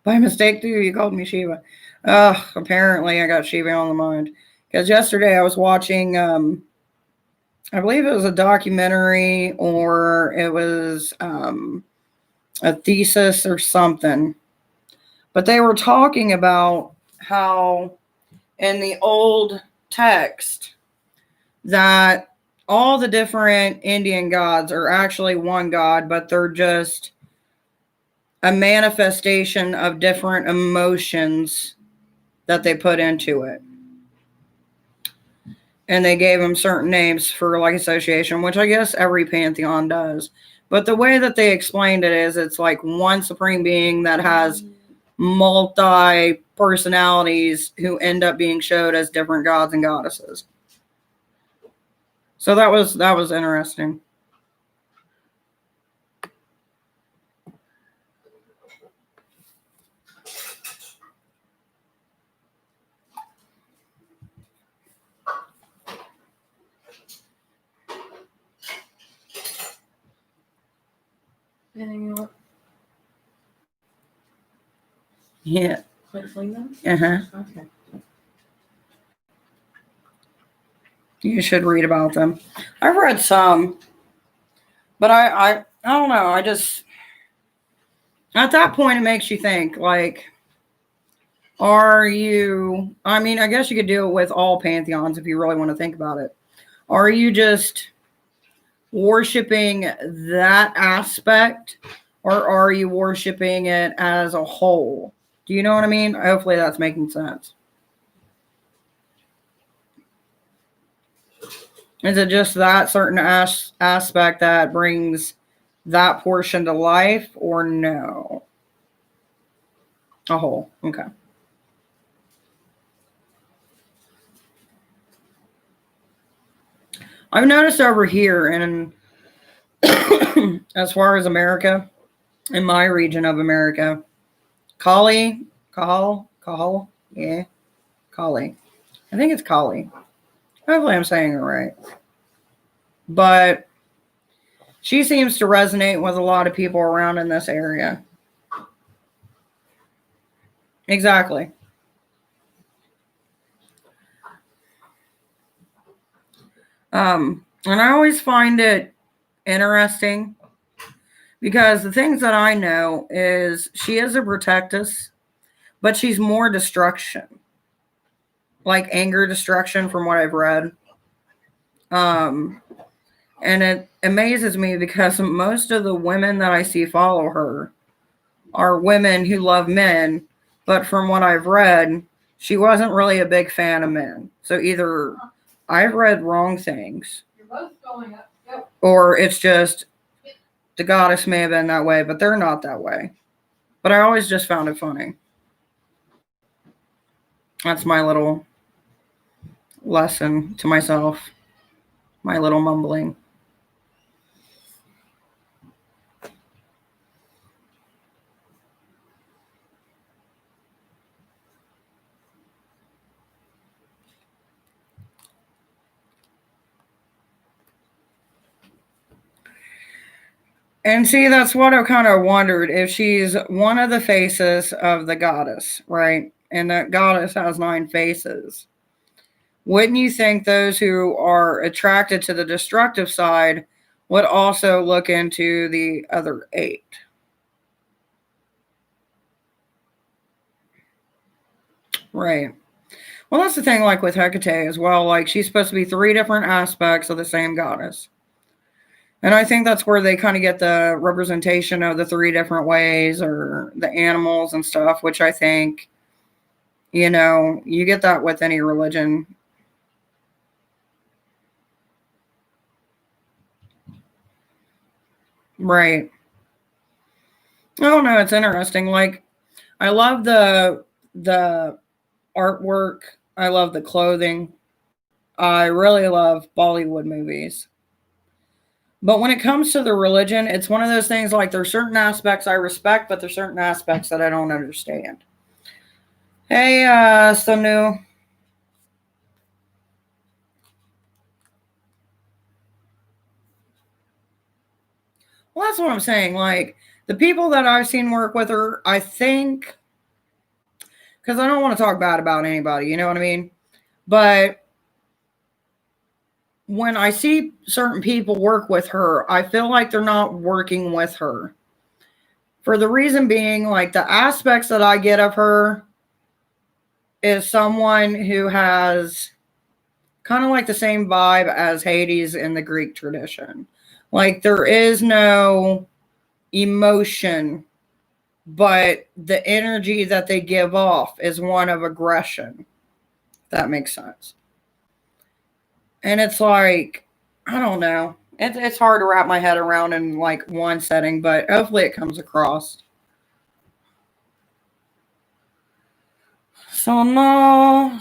By mistake, too, you called me Shiva. Apparently I got Shiva on the mind. Because yesterday I was watching, I believe it was a documentary or it was a thesis or something. But they were talking about how in the old text that all the different Indian gods are actually one god, but they're just a manifestation of different emotions that they put into it. and they gave them certain names for like association, which I guess every pantheon does. But the way that they explained it is it's like one supreme being that has multi personalities who end up being showed as different gods and goddesses. So that was interesting. Anything else? Yeah. Hopefully not. Uh-huh. Okay. You should read about them. I've read some, but I don't know. I just, at that point, it makes you think, like, are you, I mean, I guess you could do it with all pantheons if you really want to think about it. Are you just worshiping that aspect, or are you worshiping it as a whole? Do you know what I mean? Hopefully that's making sense. Is it just that certain aspect that brings that portion to life, or no? A whole. Okay. I've noticed over here, and as far as America, in my region of America, Kali, yeah, Kali. I think it's Kali. Hopefully I'm saying it right. But she seems to resonate with a lot of people around in this area. Exactly. And I always find it interesting because the things that I know is she is a protectress, but she's more destruction, like anger destruction from what I've read. And it amazes me because most of the women that I see follow her are women who love men, but from what I've read, she wasn't really a big fan of men. So either I've read wrong things, You're both going up. Yep. or it's just the goddess may have been that way, but they're not that way. But I always just found it funny. That's my little lesson to myself, my little mumbling. And see, that's what I kind of wondered, if she's one of the faces of the goddess, right? And that goddess has 9 faces. Wouldn't you think those who are attracted to the destructive side would also look into the other 8? Right. Well, that's the thing, like with Hecate as well. Like, she's supposed to be 3 different aspects of the same goddess. And I think that's where they kind of get the representation of the 3 different ways, or the animals and stuff, which I think, you know, you get that with any religion. Right. Oh no, it's interesting. Like, I love the artwork. I love the clothing. I really love Bollywood movies. But when it comes to the religion, it's one of those things, like, there's certain aspects I respect, but there's certain aspects that I don't understand. Hey, Sanu. Well, that's what I'm saying. Like, the people that I've seen work with her, I think, because I don't want to talk bad about anybody, you know what I mean? But when I see certain people work with her, I feel like they're not working with her. For the reason being, like, the aspects that I get of her is someone who has kind of like the same vibe as Hades in the Greek tradition. Like, there is no emotion, but the energy that they give off is one of aggression. If that makes sense. And it's like, I don't know. It's hard to wrap my head around in like one setting, but hopefully it comes across. So no,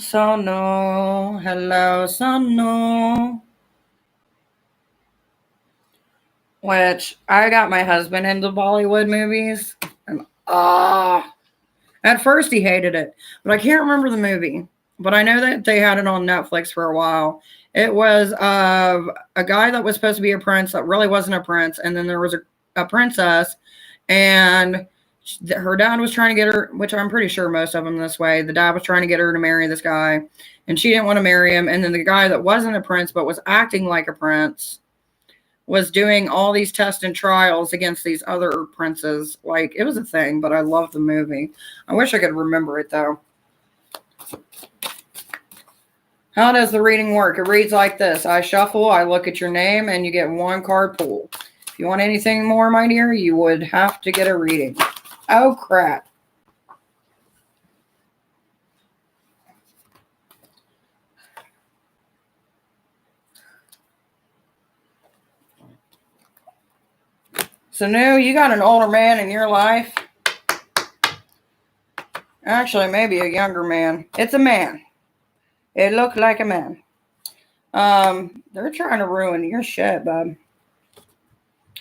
hello, so no. Which I got my husband into Bollywood movies, and at first he hated it, but I can't remember the movie. But I know that they had it on Netflix for a while. It was of a guy that was supposed to be a prince that really wasn't a prince, and then there was a princess, and her dad was trying to get her, which I'm pretty sure most of them this way. The dad was trying to get her to marry this guy, and she didn't want to marry him. And then the guy that wasn't a prince but was acting like a prince was doing all these tests and trials against these other princes. Like, it was a thing, but I love the movie. I wish I could remember it, though. How does the reading work? It reads like this. I shuffle, I look at your name, and you get one card pull. If you want anything more, my dear, you would have to get a reading. Oh, crap. So, now you got an older man in your life. Actually, maybe a younger man. It's a man. It looked like a man. They're trying to ruin your shit, bub.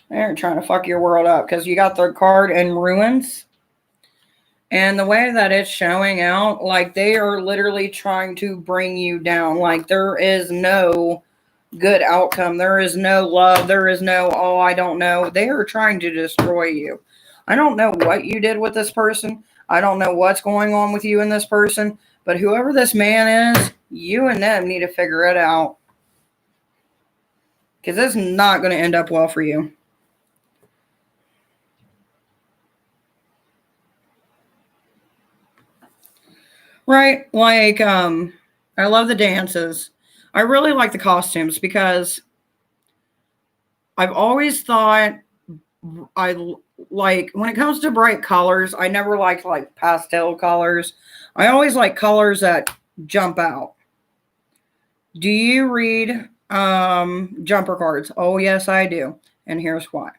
They're trying to fuck your world up because you got their card in ruins. And the way that it's showing out, like they are literally trying to bring you down. Like there is no good outcome. There is no love. There is no, oh, I don't know. They are trying to destroy you. I don't know what you did with this person. I don't know what's going on with you and this person. But whoever this man is, you and them need to figure it out. Because this is not going to end up well for you. Right? Like, I love the dances. I really like the costumes because I've always thought I like, when it comes to bright colors, I never liked like pastel colors. I always like colors that jump out. Do you read jumper cards? Oh, yes, I do. And here's why.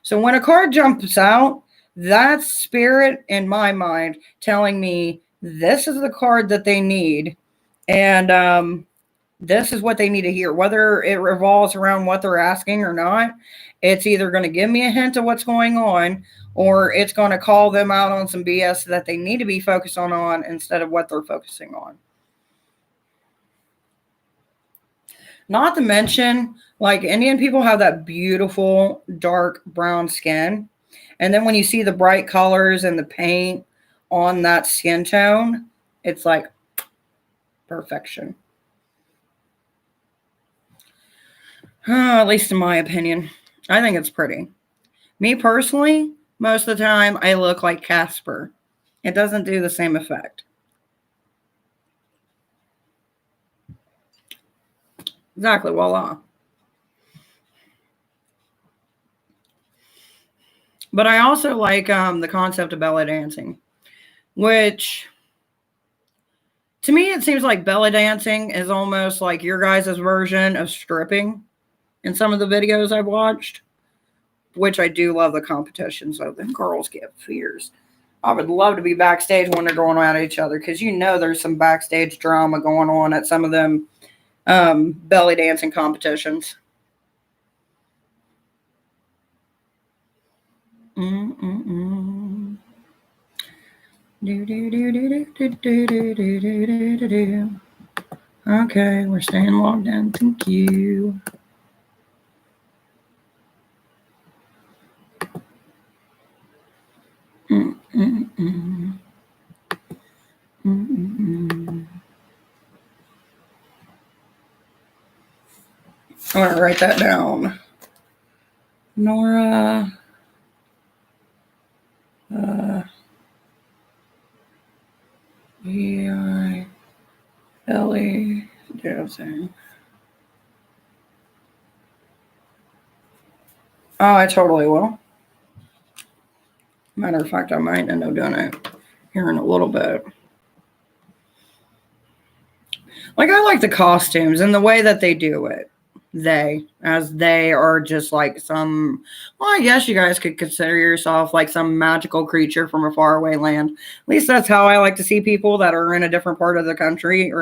So when a card jumps out, that's spirit in my mind telling me this is the card that they need. And this is what they need to hear. Whether it revolves around what they're asking or not, it's either going to give me a hint of what's going on or it's going to call them out on some BS that they need to be focused on instead of what they're focusing on. Not to mention, like Indian people have that beautiful dark brown skin. And then when you see the bright colors and the paint on that skin tone, it's like perfection. At least in my opinion. I think it's pretty. Me personally, most of the time, I look like Casper. It doesn't do the same effect. Exactly, voila. But I also like the concept of belly dancing, which to me it seems like belly dancing is almost like your guys' version of stripping in some of the videos I've watched, which I do love the competition. So the girls get fierce. I would love to be backstage when they're going at each other because you know there's some backstage drama going on at some of them belly dancing competitions. Okay, we're staying logged in. Thank you. I'm going to write that down. Nora. V-I-L-E dancing. Oh, I totally will. Matter of fact, I might end up doing it here in a little bit. Like, I like the costumes and the way that they do it. They are just like some, well, I guess you guys could consider yourself like some magical creature from a faraway land. At least that's how I like to see people that are in a different part of the country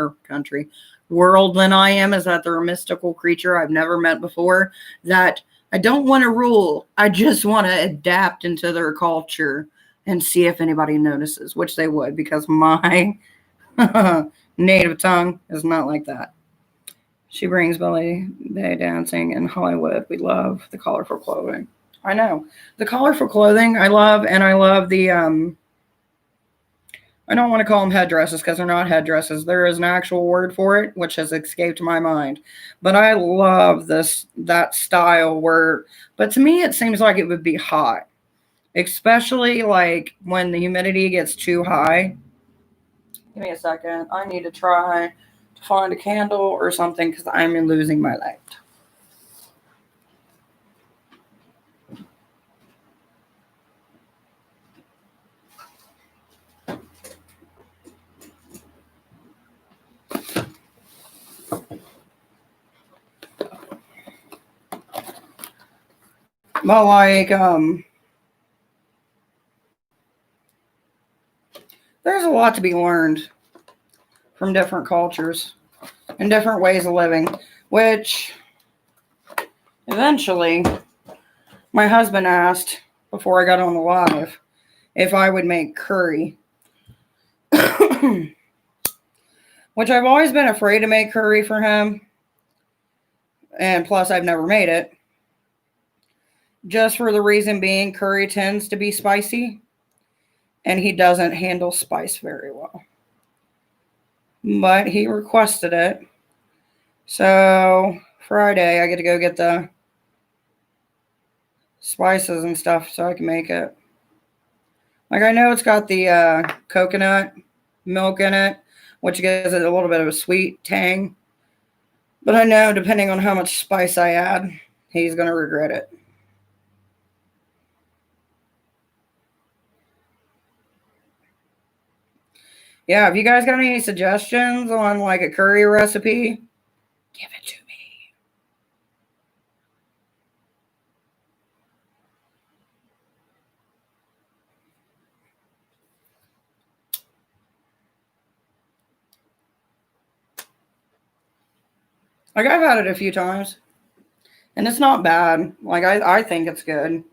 world than I am, is that they're a mystical creature I've never met before, that I don't want to rule. I just want to adapt into their culture and see if anybody notices, which they would, because my native tongue is not like that. She brings ballet dancing in Hollywood. We love the colorful clothing. I know. The colorful clothing I love, and I love the I don't want to call them headdresses because they're not headdresses. There is an actual word for it, which has escaped my mind. But I love that style but to me it seems like it would be hot. Especially like when the humidity gets too high. Give me a second. I need to try to find a candle or something because I'm losing my light. But like, there's a lot to be learned from different cultures and different ways of living, which eventually my husband asked before I got on the live if I would make curry, which I've always been afraid to make curry for him. And plus I've never made it. Just for the reason being, curry tends to be spicy, and he doesn't handle spice very well. But he requested it. So Friday, I get to go get the spices and stuff so I can make it. Like, I know it's got the coconut milk in it, which gives it a little bit of a sweet tang. But I know depending on how much spice I add, he's going to regret it. Yeah, if you guys got any suggestions on like a curry recipe, give it to me. Like, I've had it a few times, and it's not bad. Like, I think it's good.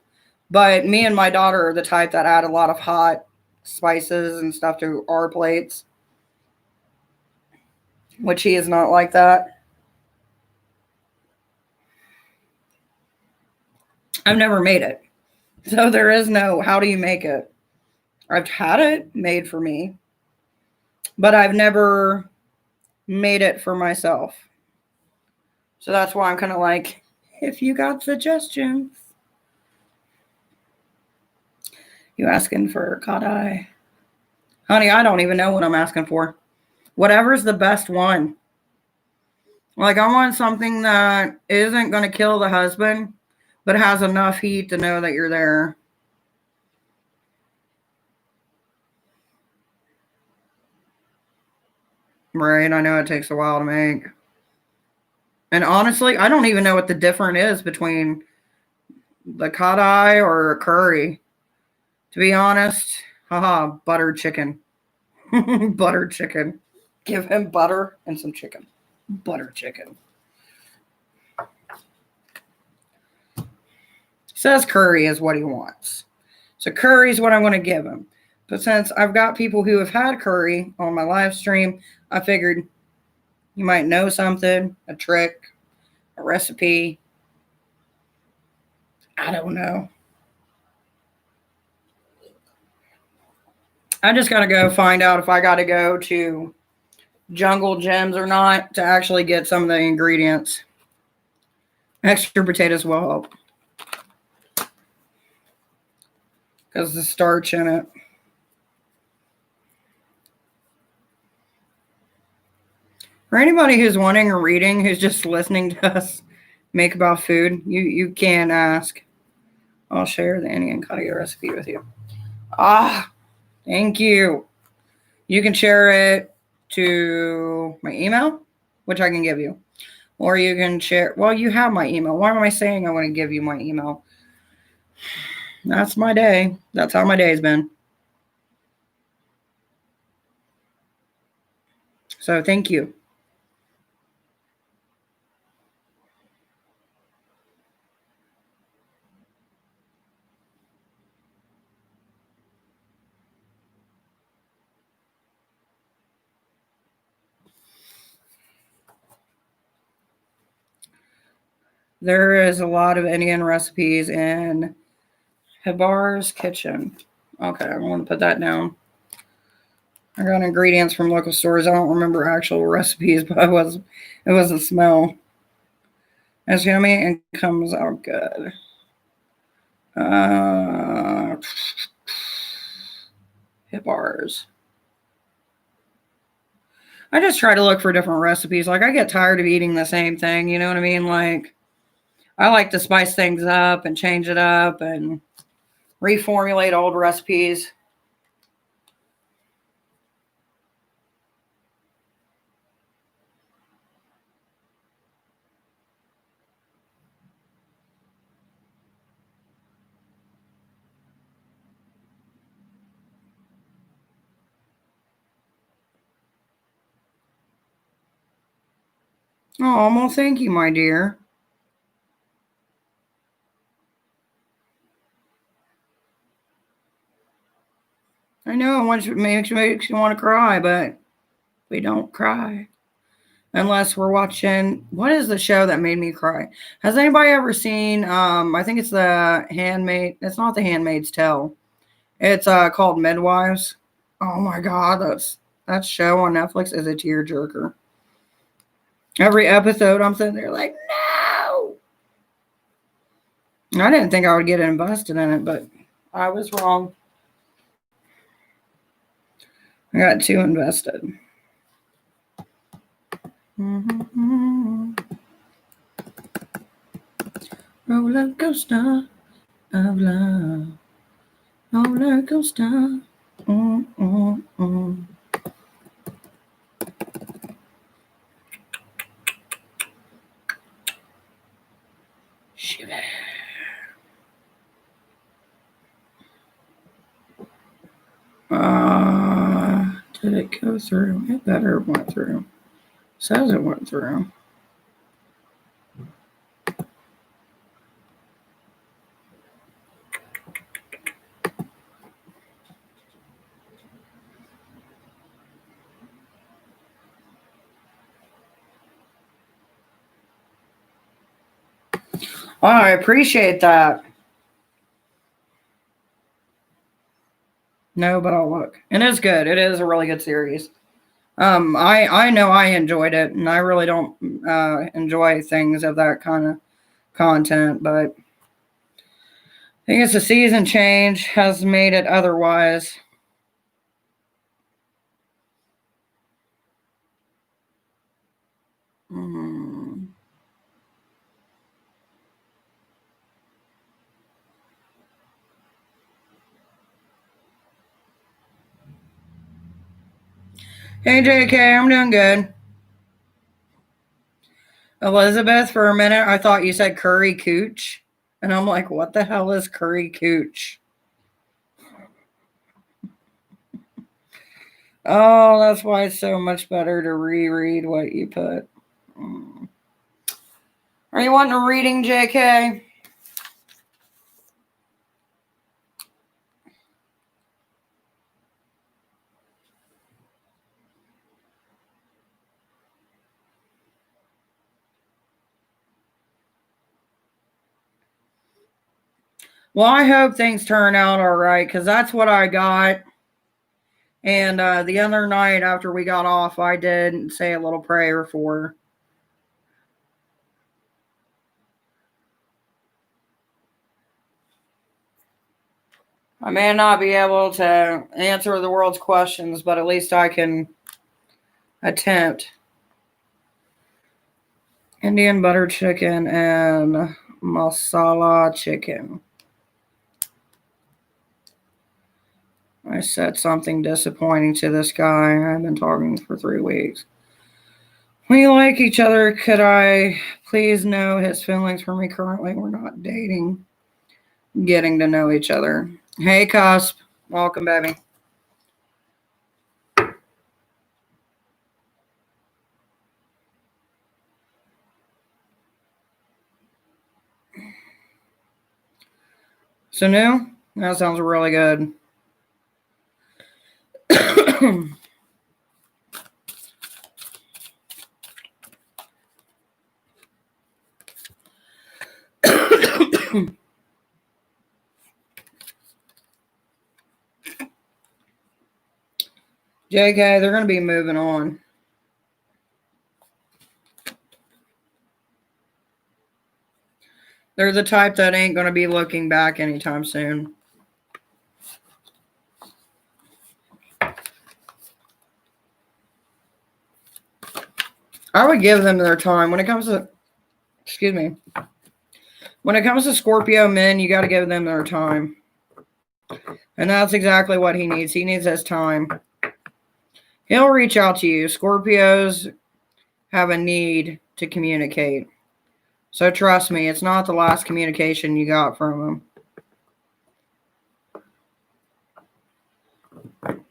But me and my daughter are the type that add a lot of hot spices and stuff to our plates, which he is not like that. I've never made it. So there is no, how do you make it? I've had it made for me, but I've never made it for myself. So that's why I'm kind of like, if you got suggestions. You asking for cod eye? Honey, I don't even know what I'm asking for. Whatever's the best one. Like, I want something that isn't going to kill the husband, but has enough heat to know that you're there. Right, I know it takes a while to make. And honestly, I don't even know what the difference is between the cod eye or a curry. To be honest, buttered chicken. Buttered chicken. Give him butter and some chicken. Butter chicken. Says curry is what he wants. So curry is what I'm going to give him. But since I've got people who have had curry on my live stream, I figured you might know something, a trick, a recipe. I don't know. I just got to go find out if I got to go to Jungle Gems or not to actually get some of the ingredients. Extra potatoes will help. Because the starch in it. For anybody who's wanting a reading, who's just listening to us make about food, you can ask. I'll share the Indian curry recipe with you. Thank you. You can share it to my email, which I can give you. Or you can share. Well, you have my email. Why am I saying I want to give you my email? That's my day. That's how my day's been. So thank you. There is a lot of Indian recipes in Hibar's Kitchen. Okay, I'm going to put that down. I got ingredients from local stores. I don't remember actual recipes, but it was a smell. It's yummy and comes out good. Hibar's. I just try to look for different recipes. Like, I get tired of eating the same thing. You know what I mean? Like, I like to spice things up and change it up and reformulate old recipes. Oh, well, thank you, my dear. I know it makes you want to cry, but we don't cry unless we're watching. What is the show that made me cry? Has anybody ever seen? I think it's the Handmaid. It's not the Handmaid's Tale. It's called Midwives. Oh my God, that show on Netflix is a tearjerker. Every episode, I'm sitting there like, no. I didn't think I would get invested in it, but I was wrong. I got too invested. Roller coaster of love. Roller coaster. Shiver. Did it go through? It better went through. Says it went through. Oh, I appreciate that. No, but I'll look. It is good. It is a really good series. I know I enjoyed it, and I really don't enjoy things of that kind of content, but I think it's a season change has made it otherwise. Hey, JK, I'm doing good. Elizabeth, for a minute, I thought you said curry cooch. And I'm like, what the hell is curry cooch? Oh, that's why it's so much better to reread what you put. Are you wanting a reading, JK? Well, I hope things turn out all right, because that's what I got. And the other night after we got off, I did say a little prayer for her. I may not be able to answer the world's questions, but at least I can attempt. Indian butter chicken and masala chicken. I said something disappointing to this guy. I've been talking for 3 weeks. We like each other. Could I please know his feelings for me currently? We're not dating. Getting to know each other. Hey, Cusp. Welcome, baby. So new? That sounds really good. JK, they're going to be moving on. They're the type that ain't going to be looking back anytime soon. I would give them their time. When it comes to, excuse me, when it comes to Scorpio men, you got to give them their time. And that's exactly what he needs. He needs his time. He'll reach out to you. Scorpios have a need to communicate. So trust me, it's not the last communication you got from him.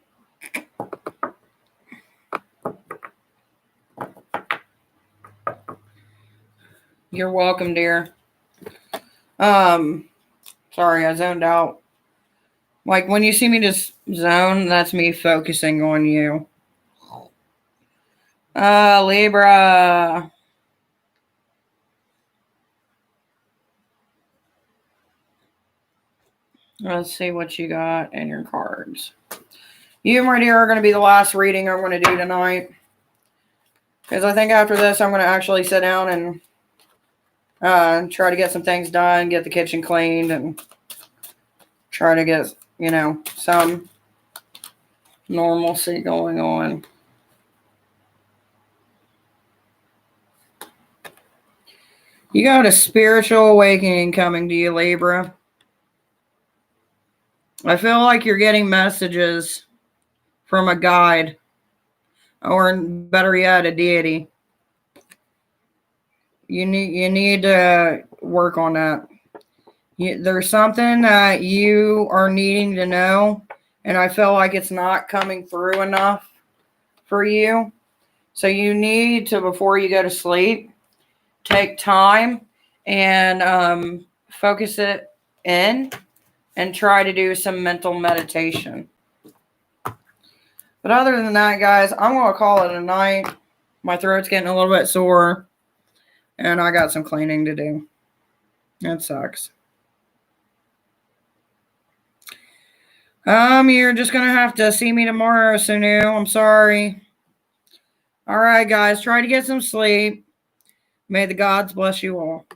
You're welcome, dear. Sorry, I zoned out. Like, when you see me just zone, that's me focusing on you. Libra. Let's see what you got in your cards. You, my dear, are going to be the last reading I'm going to do tonight. Because I think after this, I'm going to actually sit down and try to get some things done, get the kitchen cleaned, and try to get, you know, some normalcy going on. You got a spiritual awakening coming to you, Libra. I feel like you're getting messages from a guide, or better yet, a deity. You need to work on that. There's something that you are needing to know, and I feel like it's not coming through enough for you. So you need to, before you go to sleep, take time and focus it in and try to do some mental meditation. But other than that, guys, I'm going to call it a night. My throat's getting a little bit sore, and I got some cleaning to do. That sucks. You're just going to have to see me tomorrow, Sunu. I'm sorry. All right, guys, try to get some sleep. May the gods bless you all.